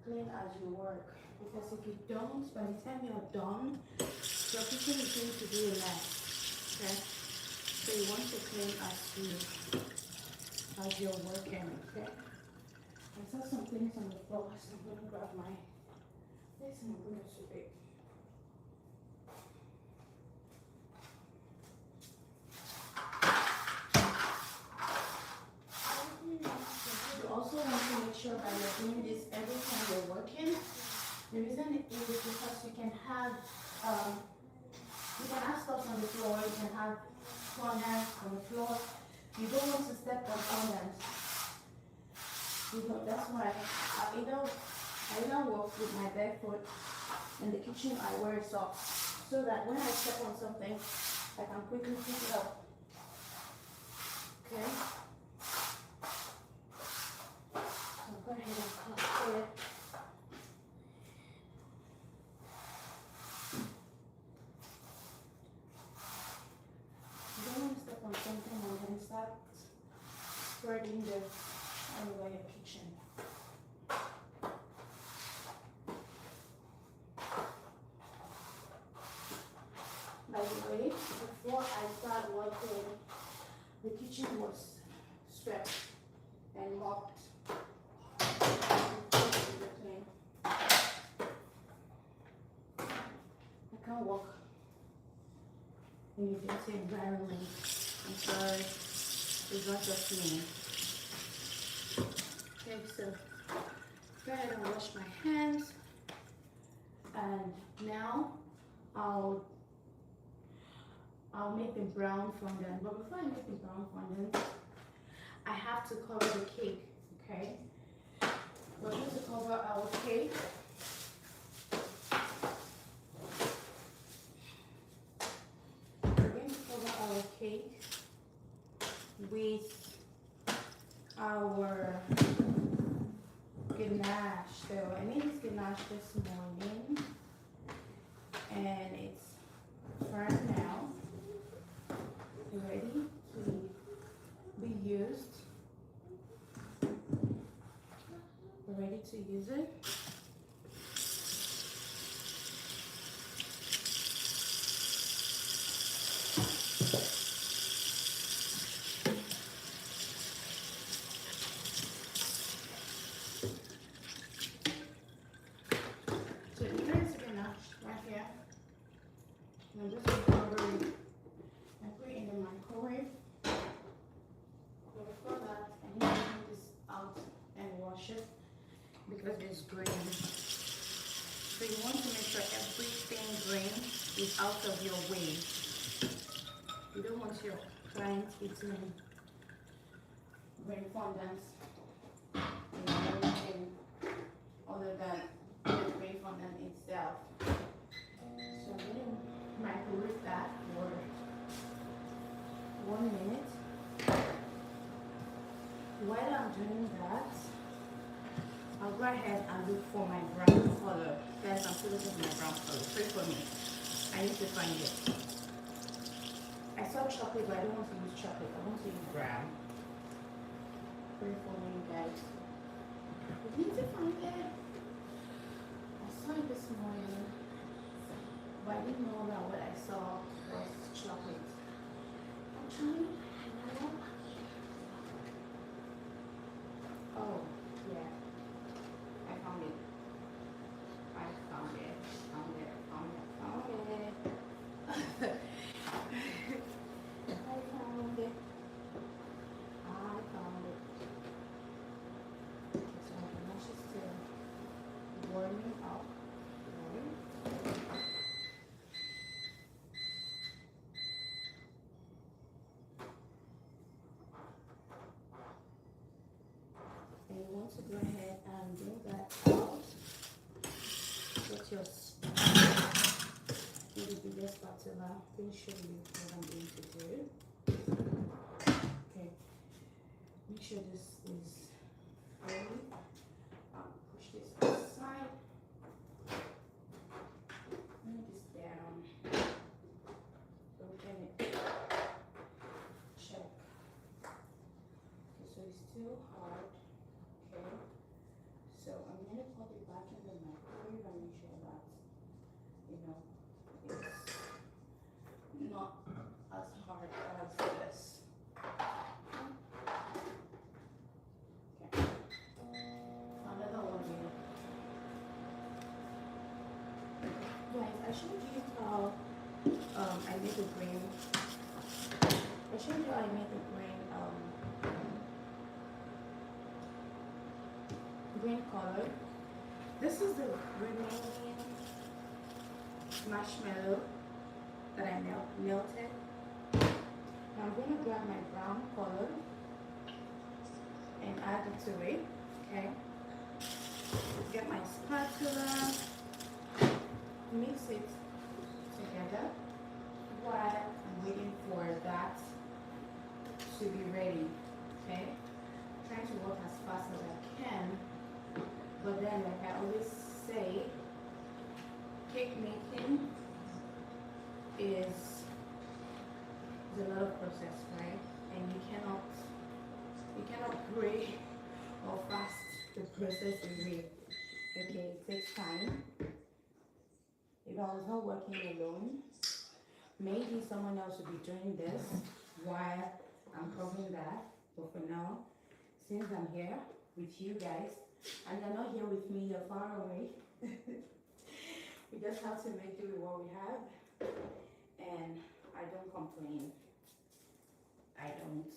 Clean as you work. Because if you don't, by the time you're done, your kitchen is going to be a mess, okay? So you want to clean as you're working, okay? I saw some things on the floor, so I'm gonna grab my this and I'm gonna sweep it. You also want to make sure that you're doing this every time you're working. The reason is because you can have stuff on the floor, you can have corners on the floor. You don't want to step on corners. That's why I either walk with my bare foot. In the kitchen, I wear socks so that when I step on something, I can quickly pick it up. Okay? So go ahead and cut it. You don't want to step on something and then start spreading the all over your kitchen. By the way, before I started working, the kitchen was swept and mopped. I can't walk in a dirty environment. I'm sorry, it's not just me. Okay, so go ahead and wash my hands. And now I'll make the brown fondant. But before I make the brown fondant, I have to cover the cake, okay? We're going to cover our cake. We're going to cover our cake with our ganache. So I made this ganache this morning and it's firm now, ready to be used. We're ready to use it. So here's the ganache right here. And I'm just going to cover it and put it in the microwave. But before that, I need to take this out and wash it because there's grain. So you want to make sure everything grain is out of your way. You don't want your client eating grain fondants and anything other than the grain fondant itself. So I'm going to microwave that for 1 minute. While I'm doing that, I'll go ahead and look for my brown color. Guys, I'm still looking for my brown color. Pray for me. I need to find it. I saw chocolate, but I don't want to use chocolate. I want to use brown. Pray for me, guys. We need to find it. I saw it this morning, but I didn't know that what I saw was chocolate. Actually, oh, yeah. I found it. I found it. Found it. Found it. Found it. I found it. I found it. So my ganache is still warming up. Right? And you want to go ahead and bring that out. Get your maybe bigger spatula. Let me show you what I'm going to do. Okay. Make sure this is ready. Push this aside. Bring this down. Open it. Check. Okay, so it's still hard. Okay. So I'm gonna pop it back in the microwave and make sure that it's not as hard as this. Okay. Another one here. Guys, I showed you how I made the grain. I showed you how I made the grain green color. This is the remaining marshmallow that I melted. Now I'm going to grab my brown color and add it to it. Okay. Get my spatula, mix it together while I'm waiting for that to be ready. Okay. Trying to work as fast as I can. But then, like I always say, cake making is a lot of process, right? And you cannot hurry or fast the process away. Okay, it takes time. If I was not working alone, maybe someone else would be doing this while I'm covering that. But for now, since I'm here with you guys, and you're not here with me, you're far away. We just have to make do with what we have, and I don't complain. I don't.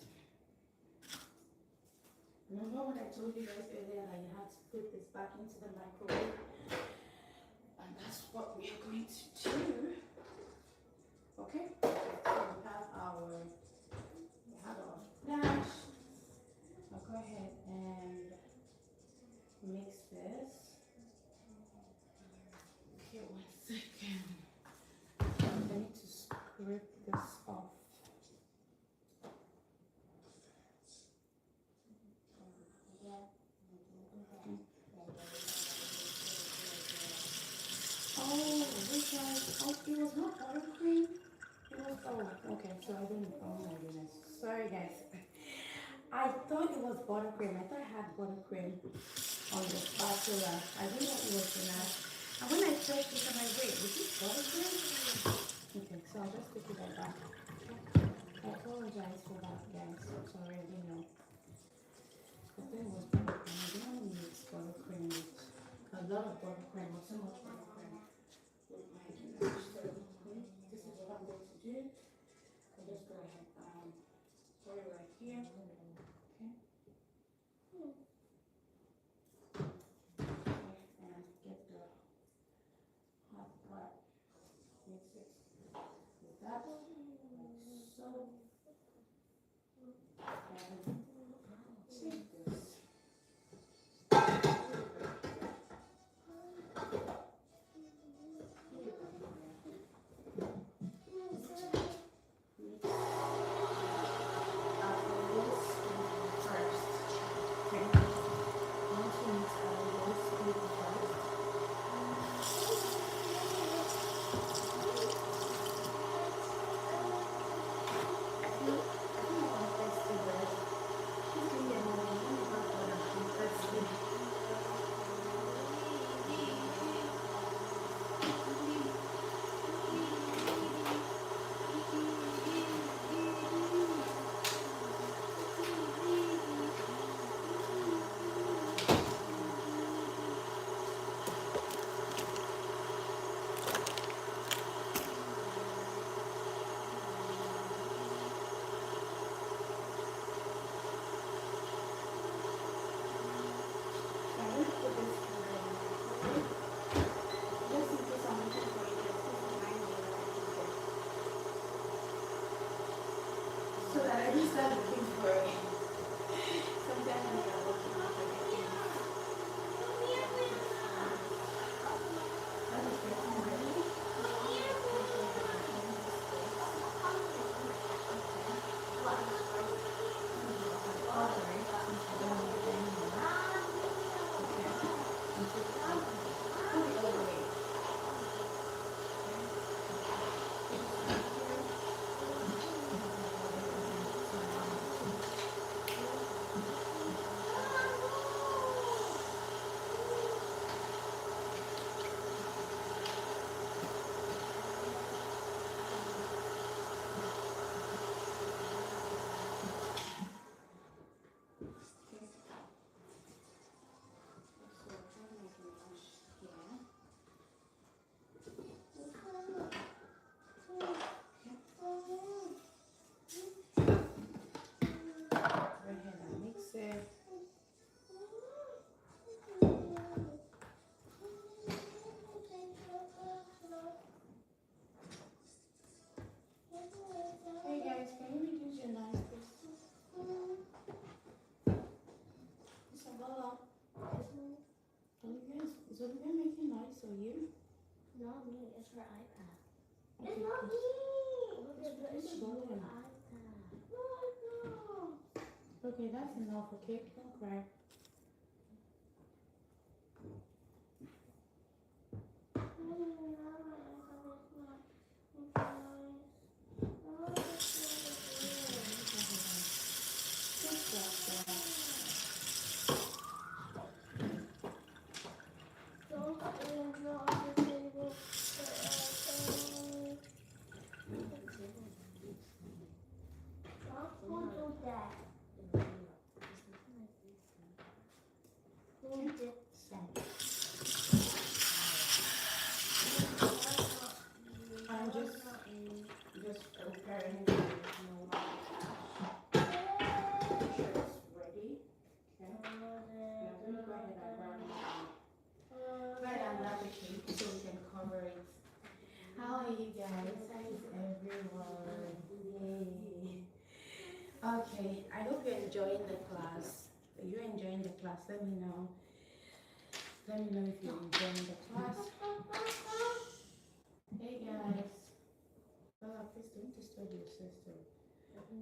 Remember what I told you guys earlier that you have to put this back into the microwave? And that's what we are going to do. Okay? So we have our flash. I'll go ahead and mix this. Okay, 1 second. I need to scrape this off. Oh, this guys, oh, it was not buttercream. It was, oh, okay, so I didn't, oh my goodness. Sorry guys. I thought it was buttercream. I thought I had buttercream on the spatula. I didn't know it was enough. And when I checked it, I'm like, wait, is this buttercream? Okay, so I'll just take it like that. I apologize for that, guys. I'm sorry, I didn't know. I thought it was buttercream. I didn't want to mix buttercream with a lot of buttercream or so much buttercream. With my goodness. So, this is what I'm going to do. I'll just go ahead pour it right here. Okay. And get the hot pot. Mix it with that. Like so. And take this. So that I just start looking for it. Sometimes when you're working on everything. That is getting ready. Hey guys, can you reduce your noise, please? Isabella, is Olivia making noise or you? Not me, it's her iPad. Okay, It's not me! Look at It's this going. iPad. No. Okay, that's enough, okay? Don't cry. Don't do that. you guys? How is everyone? Yay. Okay, I hope you're enjoying the class. If you're enjoying the class, let me know. Let me know if you're enjoying the class. Hey guys. Bella, please don't disturb your sister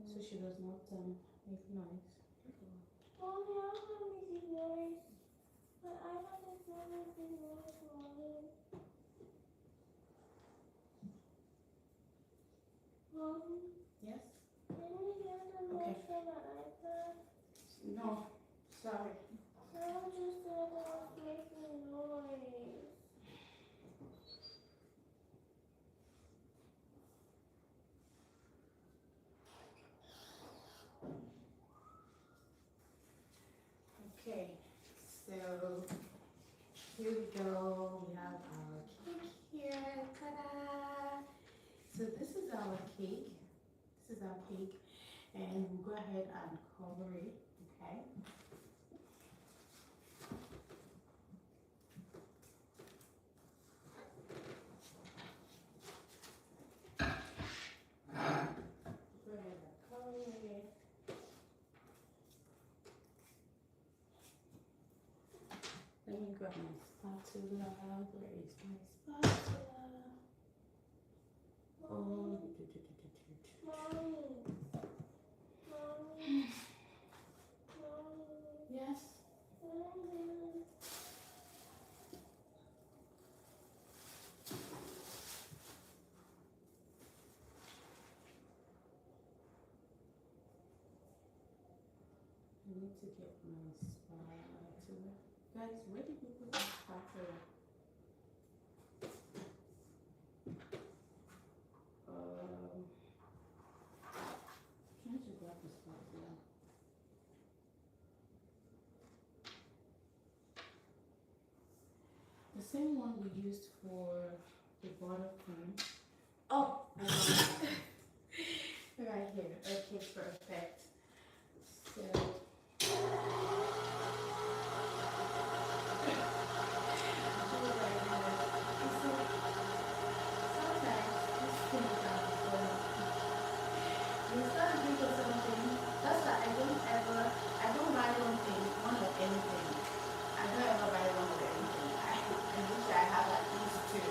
so she does not make noise. Mommy, I want to make noise. But I want to make noise, Mommy. Mommy, Yes? can you hear the noise from the iPad? No, sorry. Someone just said I was making noise. Okay, so here we go. We have our cake here. Ta-da! So this is our cake. This is our cake. And we'll go ahead and cover it. Okay. Go ahead and cover it. Let me grab my spatula. Where is my spatula? Oh, Mommy. Mommy. Mommy. yes. Mommy. I need to get my spatula. Guys, where did you put the spatula? Trying to grab the spatula. The same one we used for the buttercream. Oh, I got it. Right here. Okay, perfect. So. I don't buy one of anything. I don't ever buy one of anything. I wish I had at least two.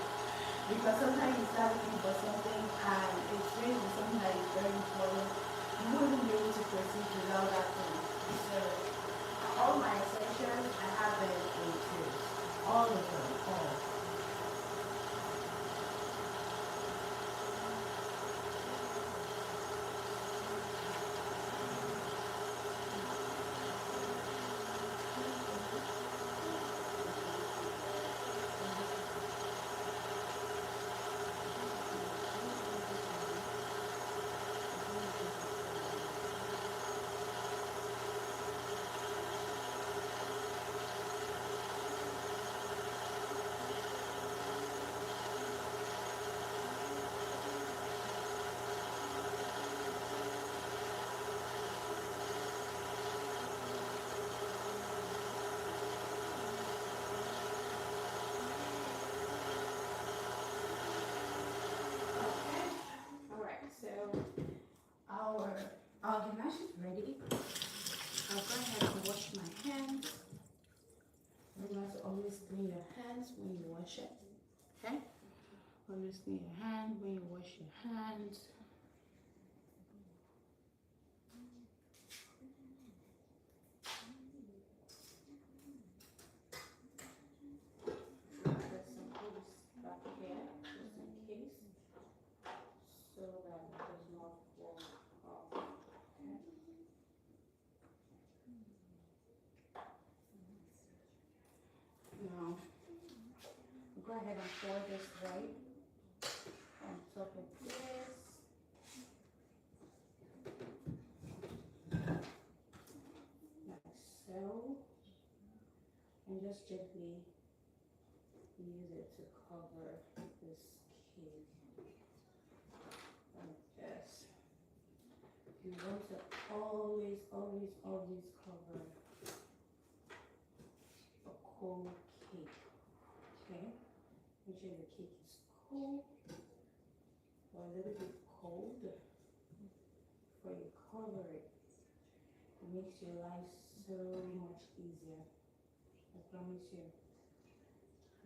Because sometimes you start looking for something and it's really something that is very important. You wouldn't be able to proceed without that thing. So all my essentials, I have them in two. All of them, all. Okay. All right. So our ganache is ready. I'll go ahead and wash my hands. Remember to always clean your hands when you wash it. Okay? Always clean your hand when you wash your hands. Put some hoops back here, just in case, so that it does not fall off. Okay? Now, go ahead and pour this right on top of this. Like so. And just gently use it to cover this cake. Like this. You want to always, always, always cover a cold cake. Okay? Make sure the cake is cold a little bit cold before you cover it. It makes your life so much easier. I promise you.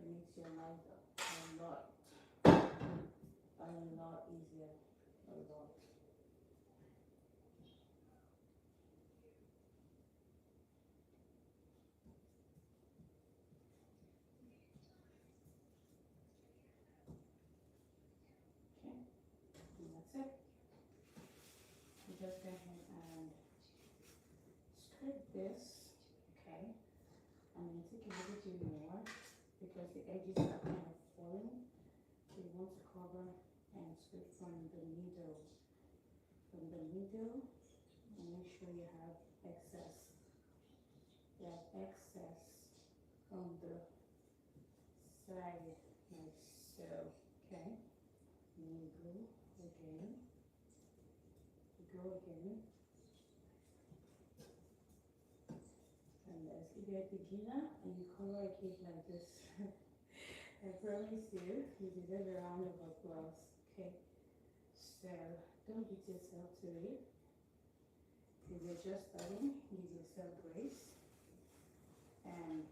It makes your life a lot easier. A lot. Okay, and that's it. You just go ahead and scrape this, okay? And then take a little bit more because the edges are kind of falling. So you want to cover and scrape from the middle. From the middle, and make sure you have excess. You have excess from the side, like so, okay? And then you go again. You go again. And as if you're a beginner and you cover a cake like this, I promise you, you deserve a round of applause, okay? So, don't beat yourself to it. If you're just starting, give yourself grace. And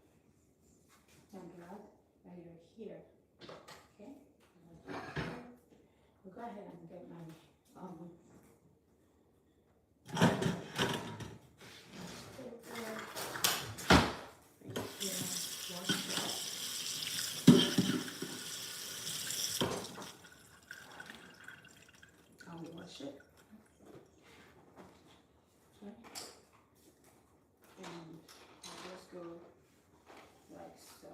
I'm glad that you're here, okay? I'll go ahead and get my I'll wash it. Okay. And I'll just go like so.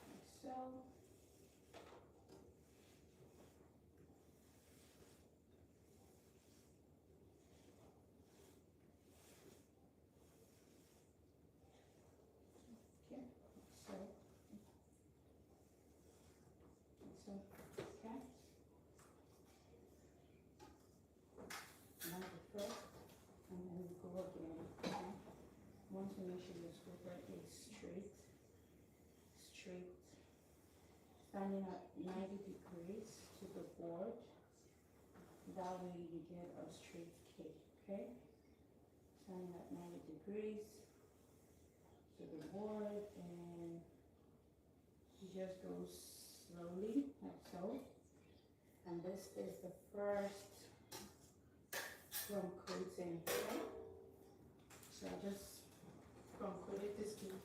Like so. Okay. So. So. Okay. Now the first, and then we go again. Okay. Want to make sure your scraper is straight, standing at 90 degrees to the board. That way you get a straight cake, okay? Standing at 90 degrees to the board, and you just go slowly, like so. And this is the first crumb coating, okay? So I just crumb coated this cake.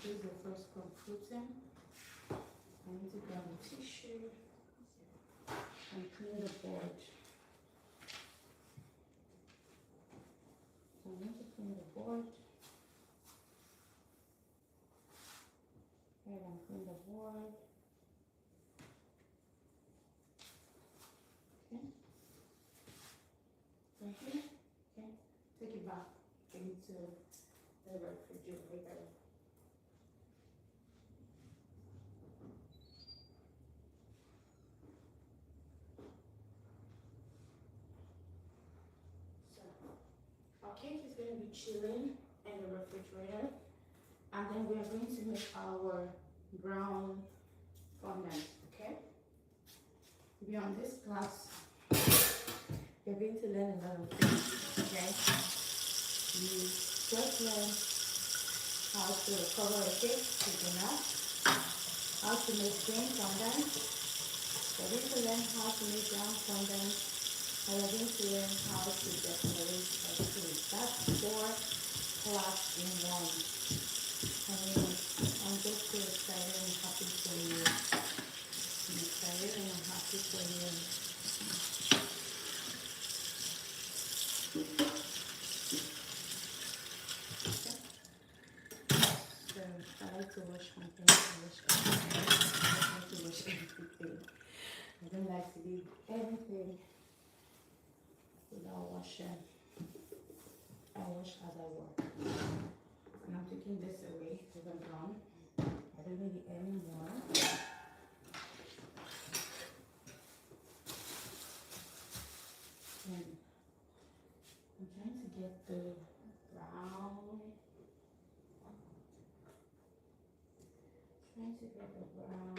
This is the first crumb coating. I need to grab a tissue and clean the board. So I need to clean the board. Go ahead and clean the board. Okay. Right here. Okay. Take it back into the refrigerator. Our cake is going to be chilling in the refrigerator, and then we are going to make our brown fondant, okay? Beyond this class, you're going to learn a lot of things, okay? You just learn how to cover a cake with enough, how to make green fondant. You're going to learn how to make brown fondant. And we're going to learn how to decorate a cake. That's 4 classes in one. I mean, I'm just so excited and happy for you. I'm excited and I'm happy for you. Okay. So I like to wash my things. I like to wash everything. I don't like to leave anything without washing. I wash as I work. And I'm taking this away because I'm done. I don't need it anymore. And I'm trying to get the brown. Trying to get the brown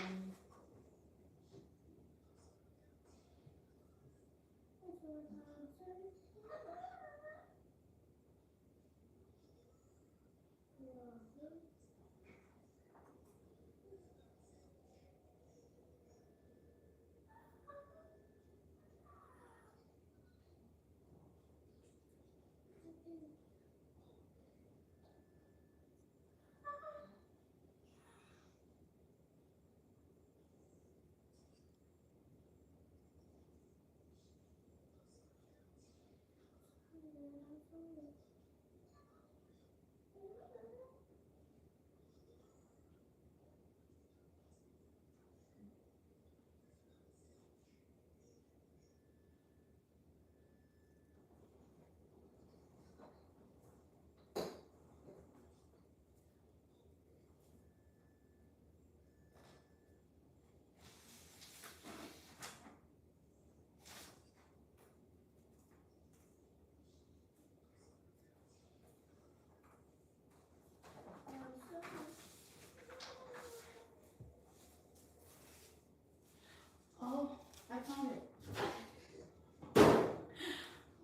Oh, I found it.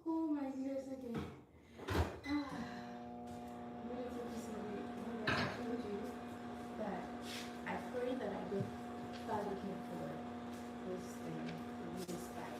Oh my goodness, okay. Beautiful to see. I told you that I pray that I don't start looking for this thing, this guy.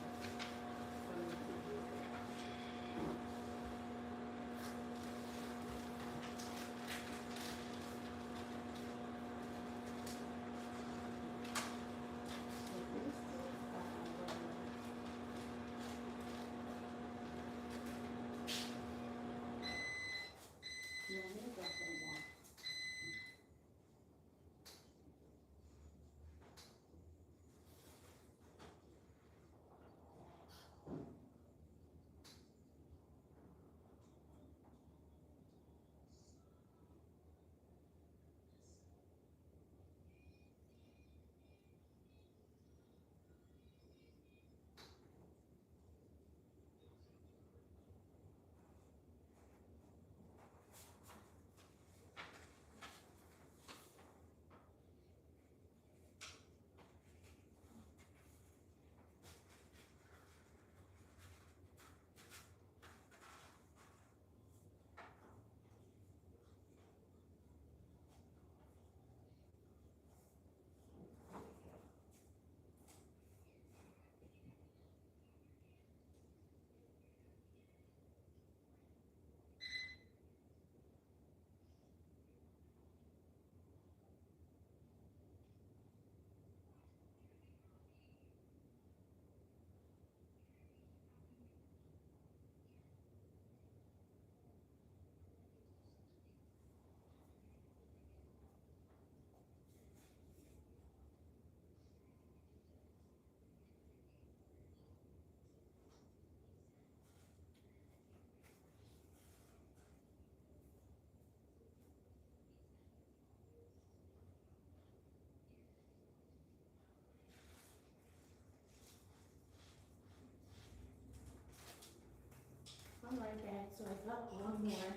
Alright guys, so I got one more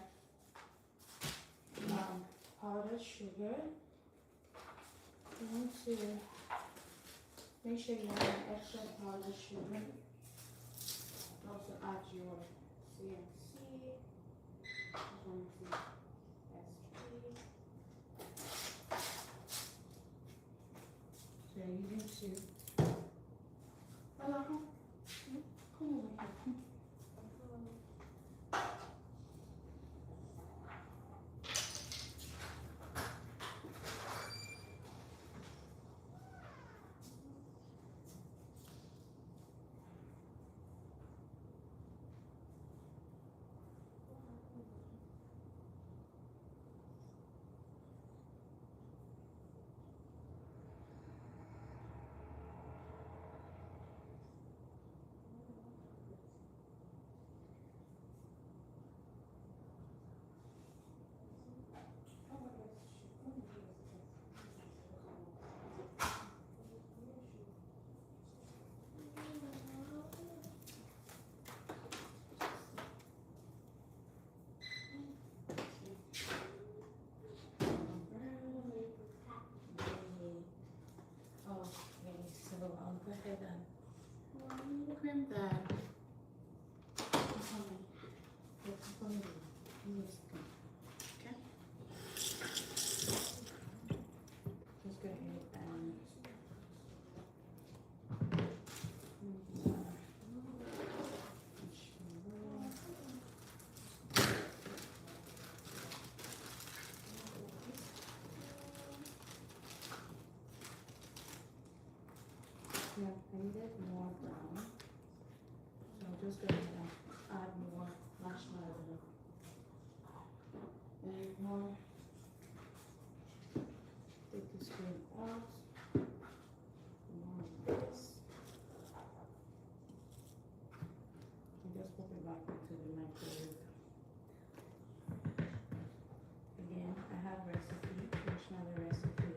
powdered sugar. You want to make sure you have an extra powdered sugar. Also add your CMC. S3. So you're using two. Hello, come over here. Okay, so I'll go ahead and cream that Just go ahead and yeah, I needed more brown. So I'm just gonna add more marshmallow and more. Take this green out. More of this. And just pop it back into the microwave. Again, I have marshmallow recipe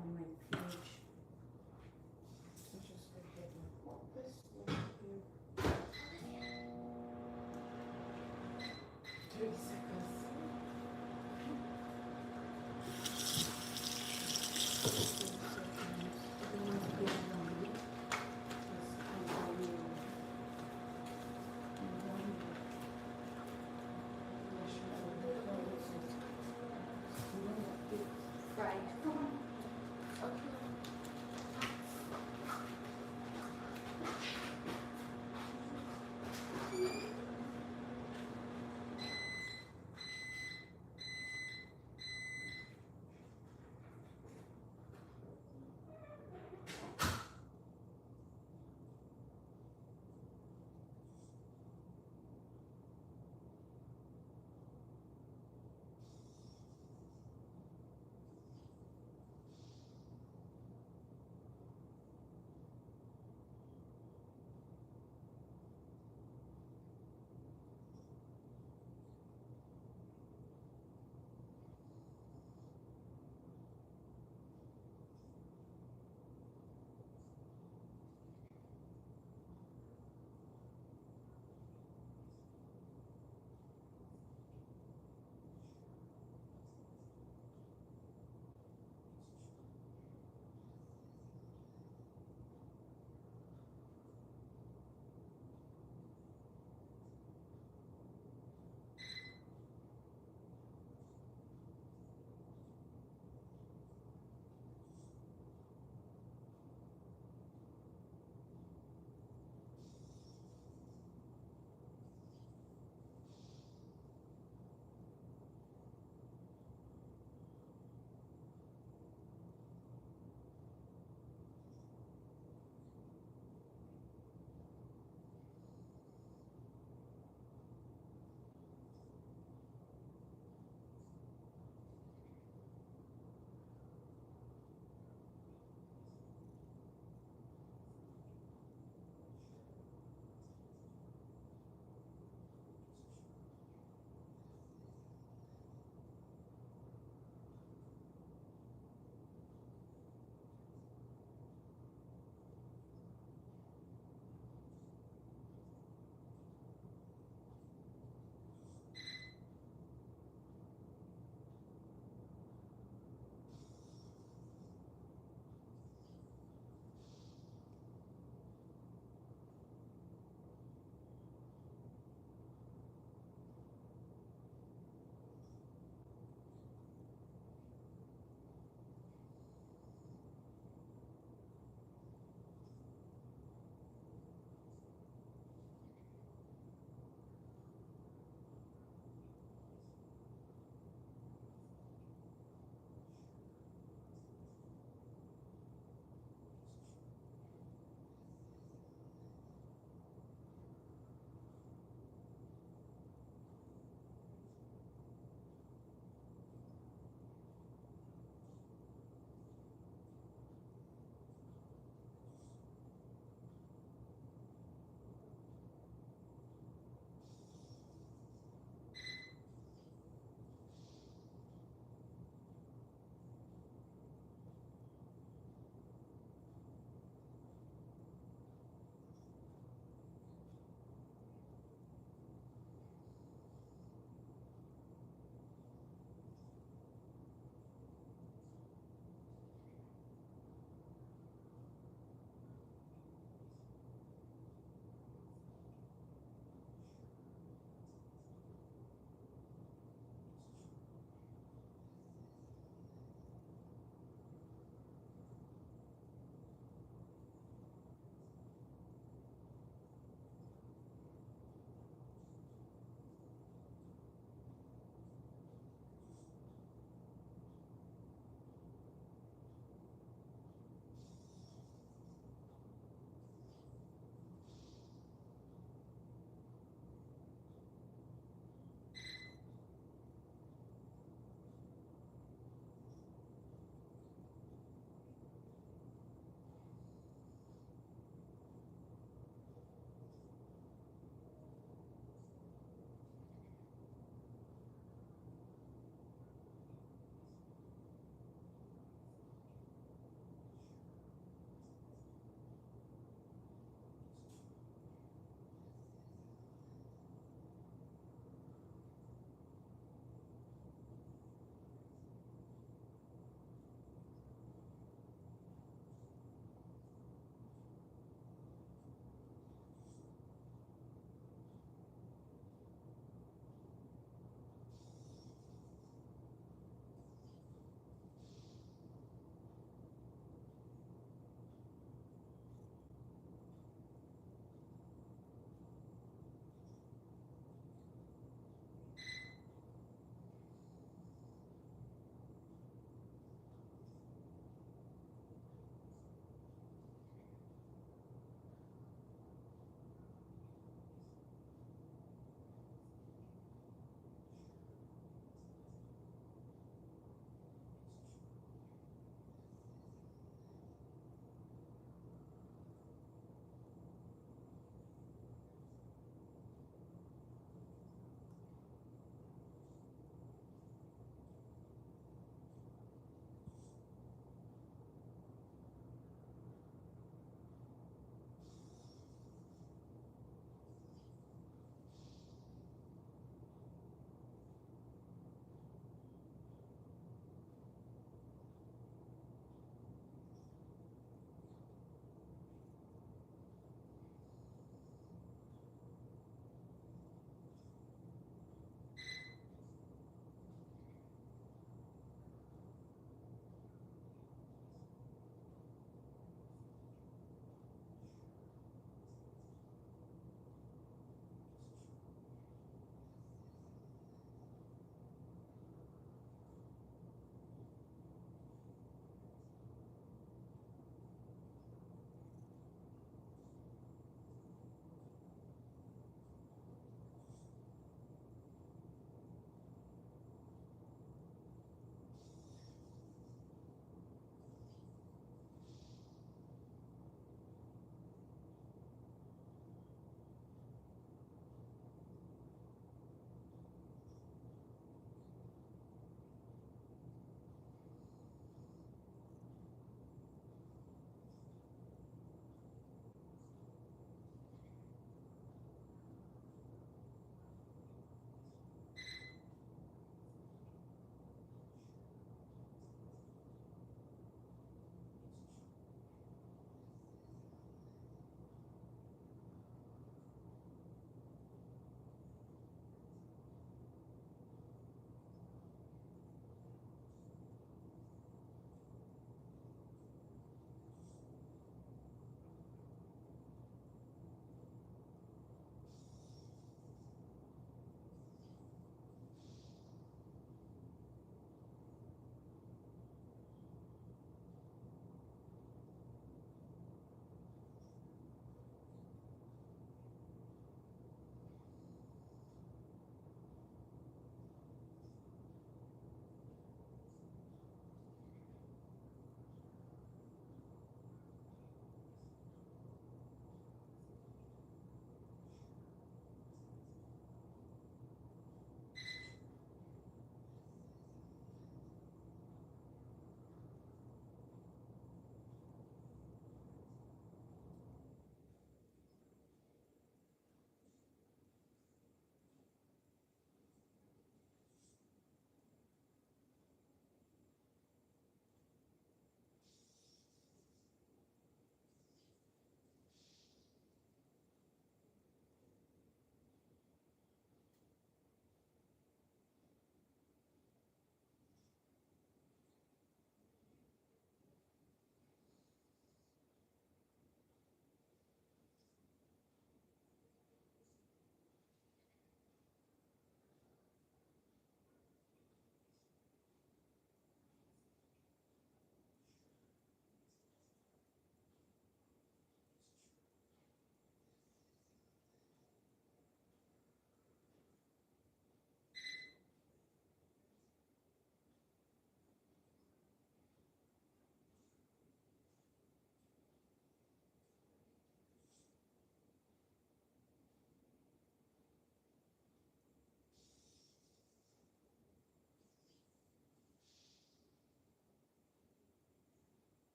on my page. Let's just go ahead and pop this over here. 3 seconds.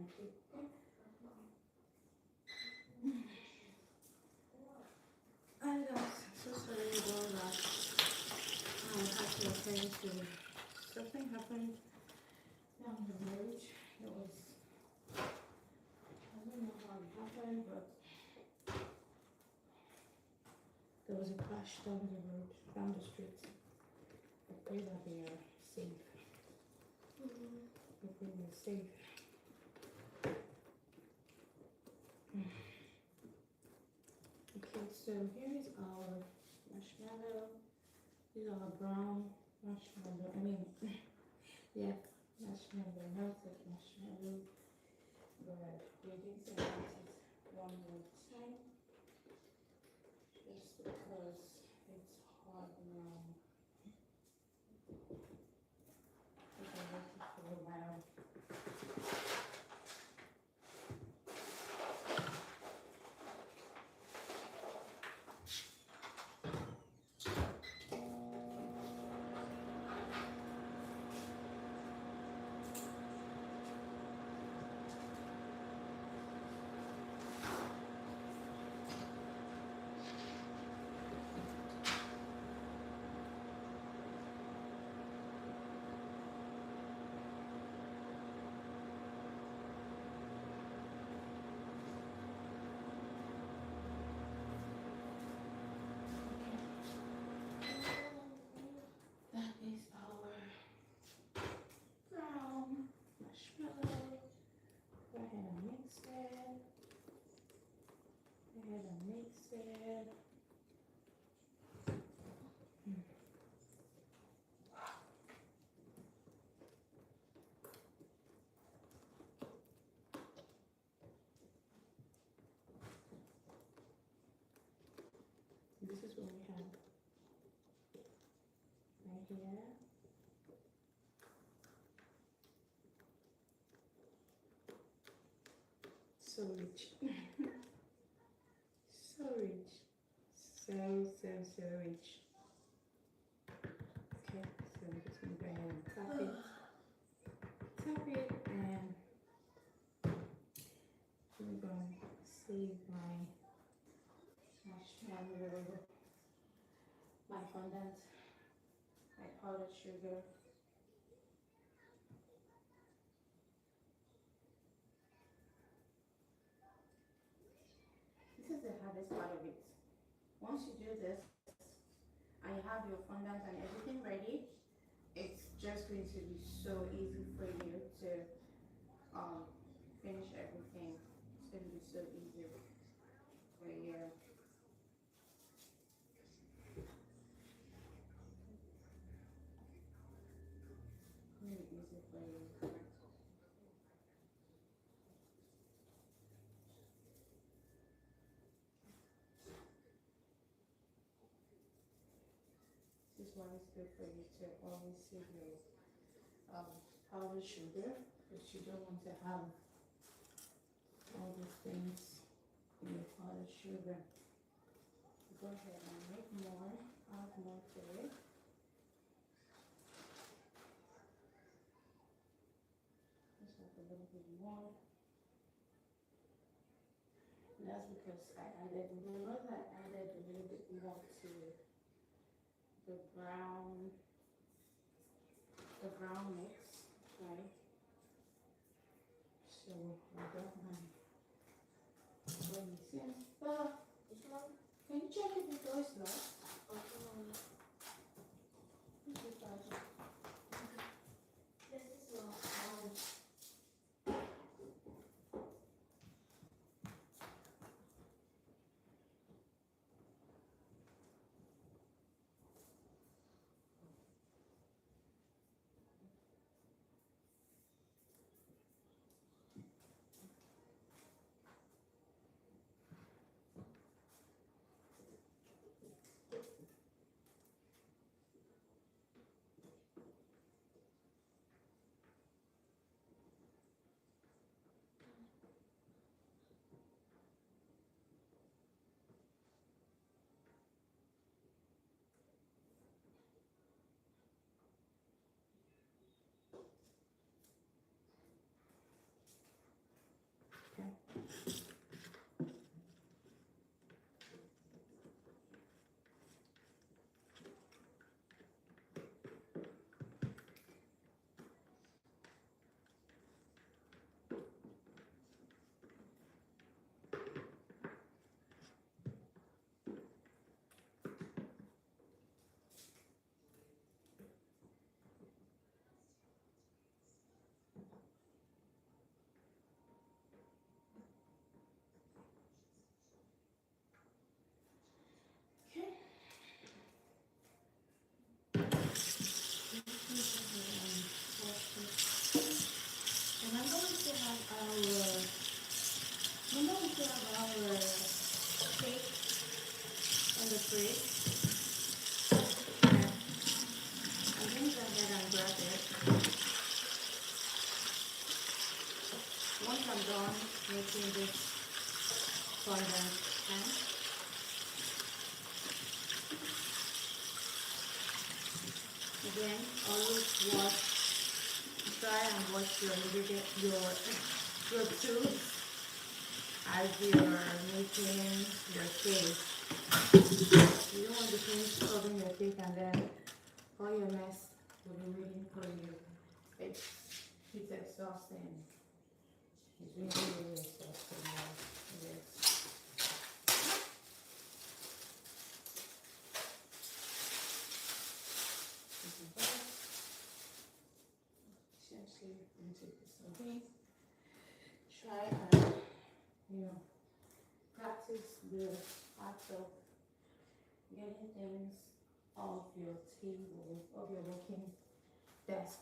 empty. And so sorry about that. I had to attend to something happened down the road. It was, I don't know how it happened, but there was a crash down the road, down the street. I pray that they are safe. I pray they're safe. Okay, so here is our marshmallow. These are brown marshmallow. I mean, yeah, marshmallow, melted marshmallow. But we did say it one more time, just because it's hard now. Because I left it for a while. That is our brown marshmallow. Go ahead and mix it. Go ahead and mix it. This is what we have right here. So rich. So rich. So rich. Okay, so I'm just gonna go ahead and tap it. Tap it, and I'm gonna save my marshmallow, my fondant, my powdered sugar. This is the hardest part of it. Once you do this and you have your fondant and everything ready, it's just going to be so easy for you to finish everything. It's going to be so easy for you. Really easy for you. This is why it's good for you to always save your powdered sugar, because you don't want to have all these things in your powdered sugar. Go ahead and make more, add more to it. Just like a little bit more. And that's because I added, remember that I added a little bit more to the brown mix, right? So I got my mixing. This one? Can you check if it goes low? This is low. done making this fondant pan. Again, always try and wash your ingredient, your tools as you're making your cake. You don't want to finish covering your cake and then all your mess will be waiting for you. It's exhausting. It's really, really exhausting. It is. Essentially, you take this away. Try and, practice the act of getting things off your table, of your working desk.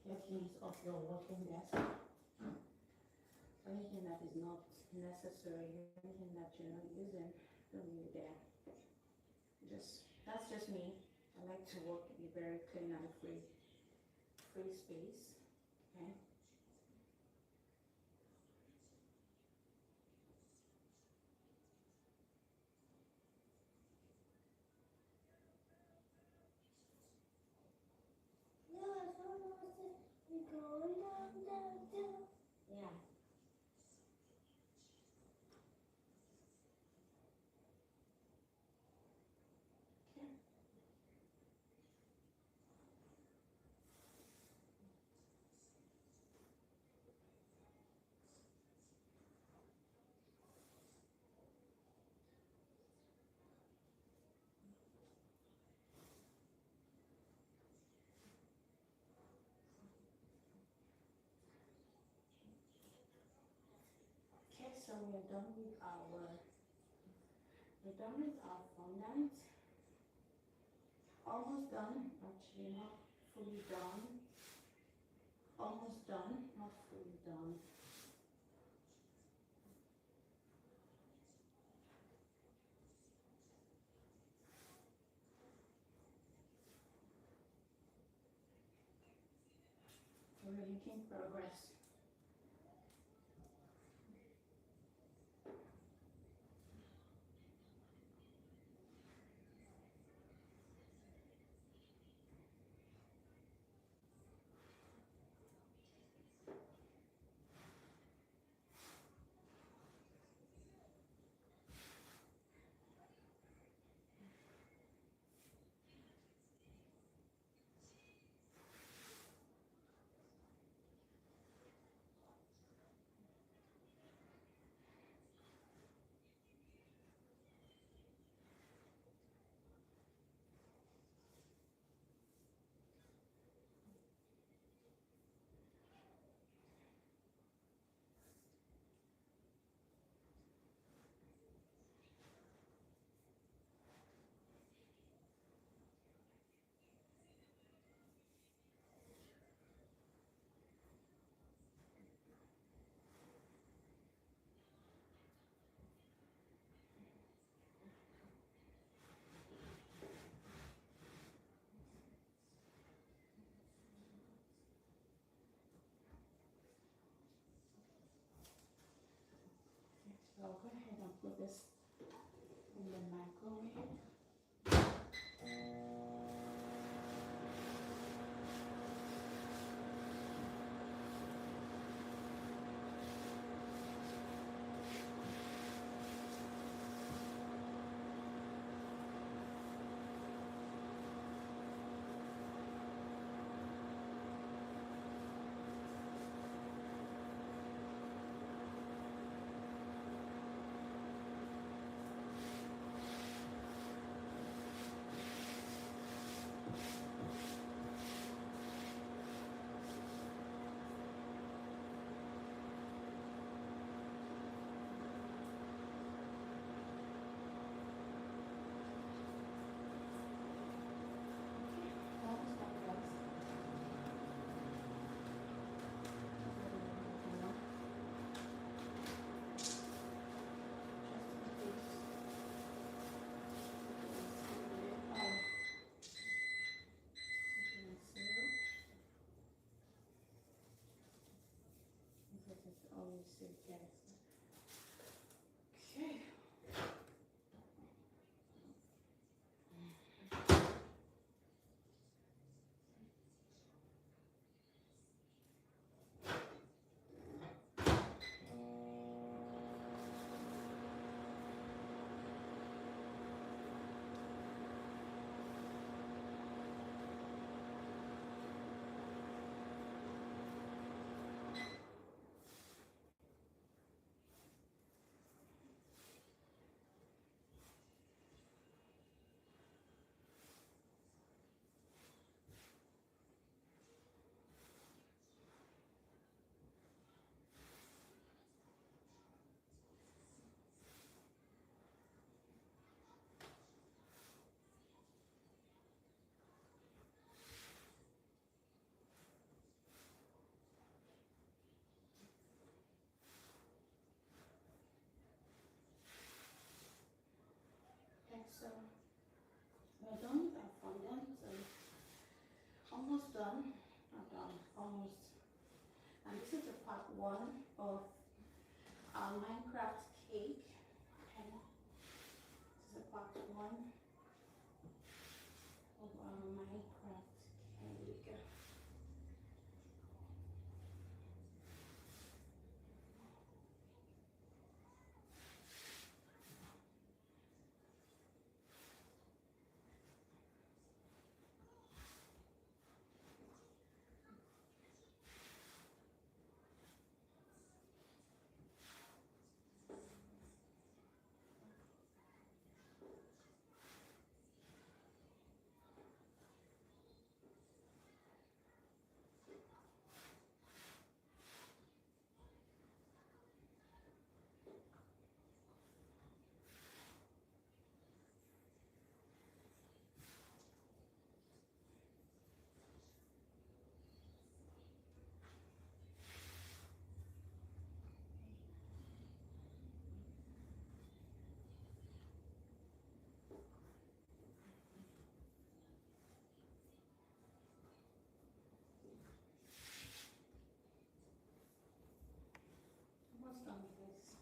Get things off your working desk. Anything that is not necessary, anything that you're not using, don't leave it there. That's just me. I like to work in a very clean and free space. Okay. Yeah, someone wants to be going down, down, down. Yeah. Okay, so we're done with our fondant. Almost done, actually not fully done. Almost done, not fully done. We're making progress. So I'll go ahead and put this in the microwave. so you can. Okay. Okay, so we're done with our fondant, so almost done, not done, almost. And this is the part one of our Minecraft cake. Okay, this is the part one of our Minecraft cake. Almost done with this.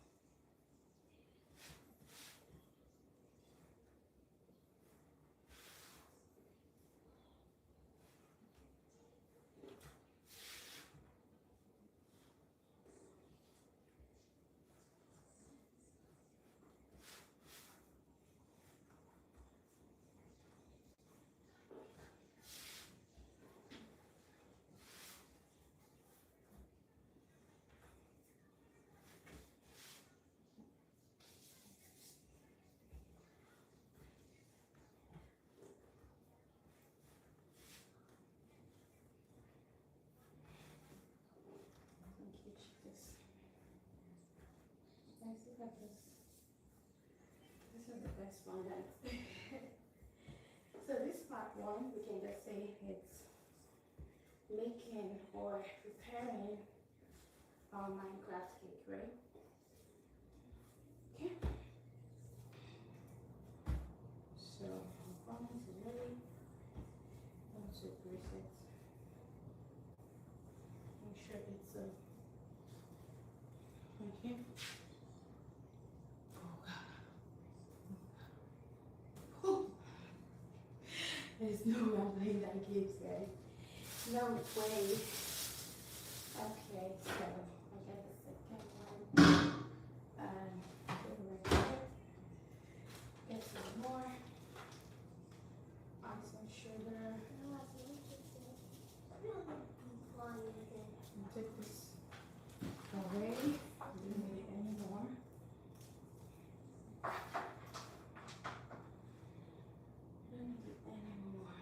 Thank you, Jesus. Guys, look at this. This is the best fondant. So this part one, we can just say it's making or preparing our Minecraft cake, right? Okay. So our fondant is ready. Once you press it, make sure it's right here. Oh God. Oh. There's no way I'm playing that game, guys. No way. Okay, so I get the second one. Put it right here. Get some more. Add some sugar. And take this away. We don't need it anymore. We don't need it anymore.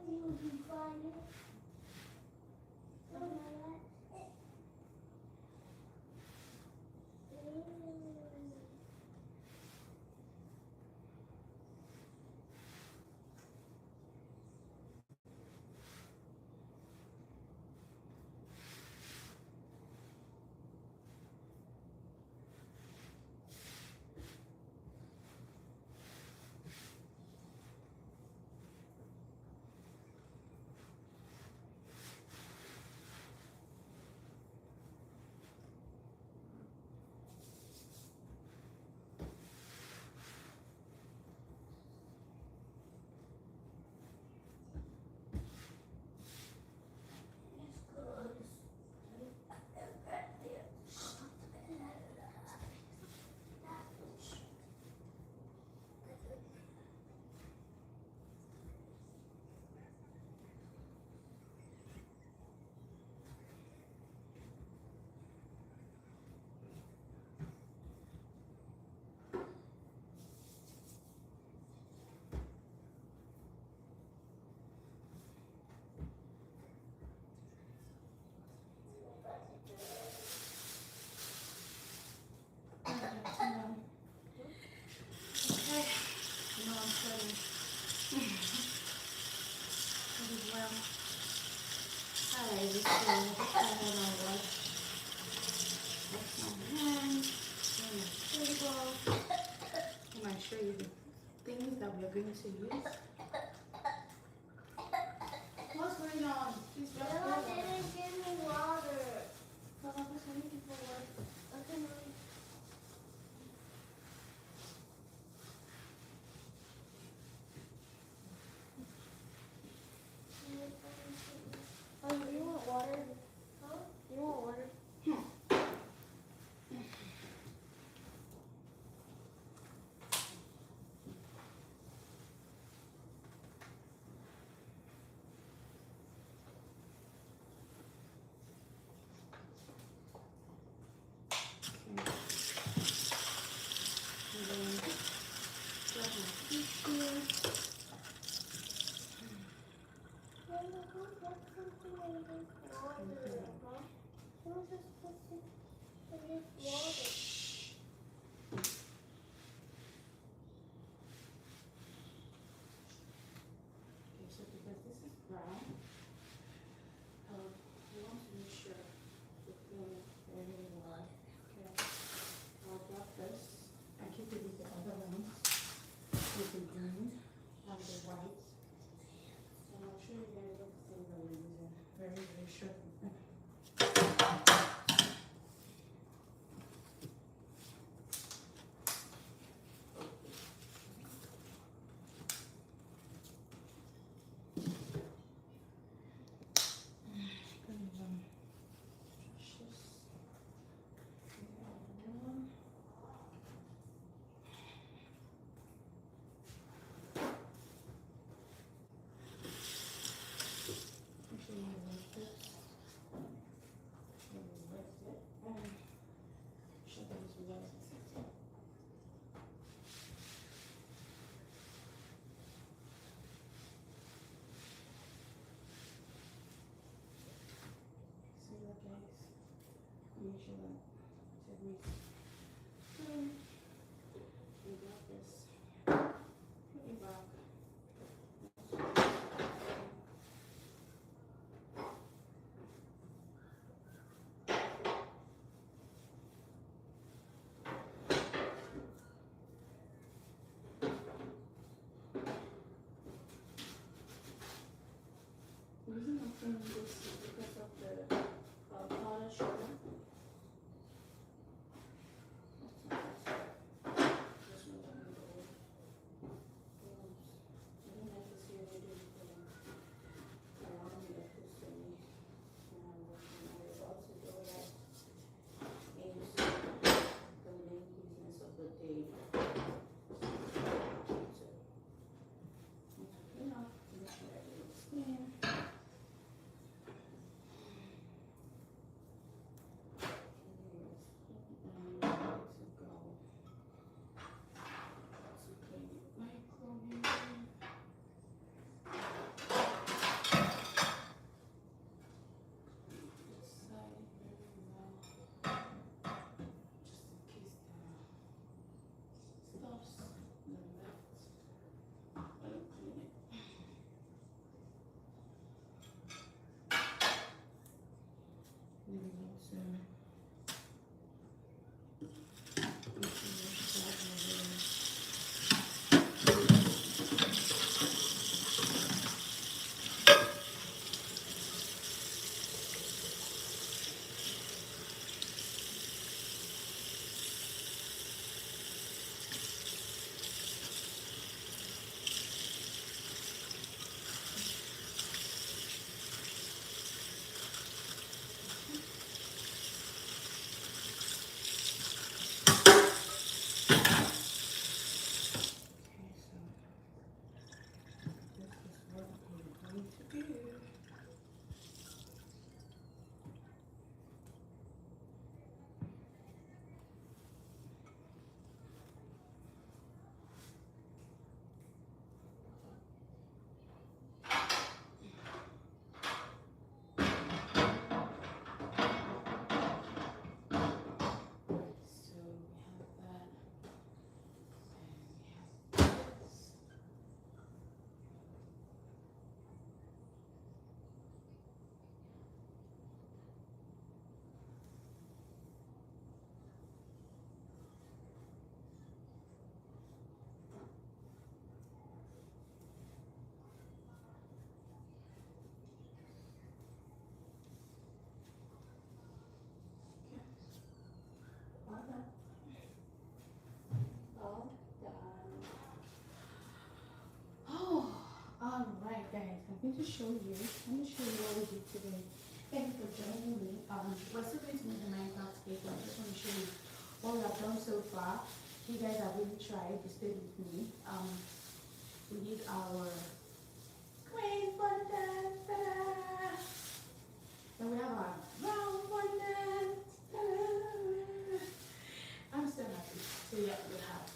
you'll be fine. Oh, my God. Okay. No, I'm sorry. Well, alright, let's go. I don't know what. Wash my hands. Clean my table. I'm gonna show you the things that we're going to use. What's going on? Please drop Mama it. didn't give me water. Mama, what's going on for what? Okay, Mommy. Oh, you want water? Huh? You want water? And then grab my tissue. Mama, go get something and drink water. Huh? Don't just put it in this water. Okay, so because this is brown, we want to make sure the thing is very well. Okay, I'll drop this and keep it with the other ones, with the green and the white. And I'll show you guys what the things that we're using very, very shortly. Make sure that it's clean. We got this. Put it back. The reason I'm cleaning this is because of the powder sugar. to show you. Let me show you what we did today. Thank you for joining me. We're still going to make the Minecraft cake, but I just want to show you what we have done so far. You guys have really tried to stay with me. We did our green fondant. Ta-da! And we have our brown fondant. Ta-da! I'm so happy. So yeah, we have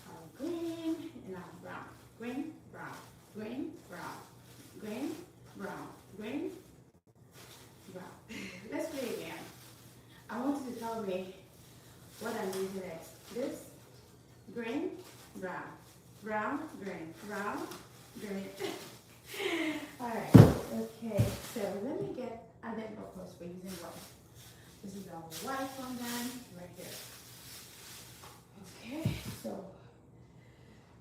our green and our brown. Green, brown, green, brown, green, brown, green, brown. Let's play again. I want you to tell me what I'm using next. This, green, brown, brown, green, brown, green. Alright, okay, so let me get, and then of course we're using white. This is our white fondant right here. Okay, so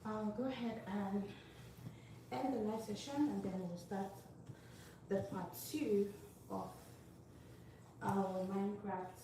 I'll go ahead and end the live session and then we'll start the part 2 of our Minecraft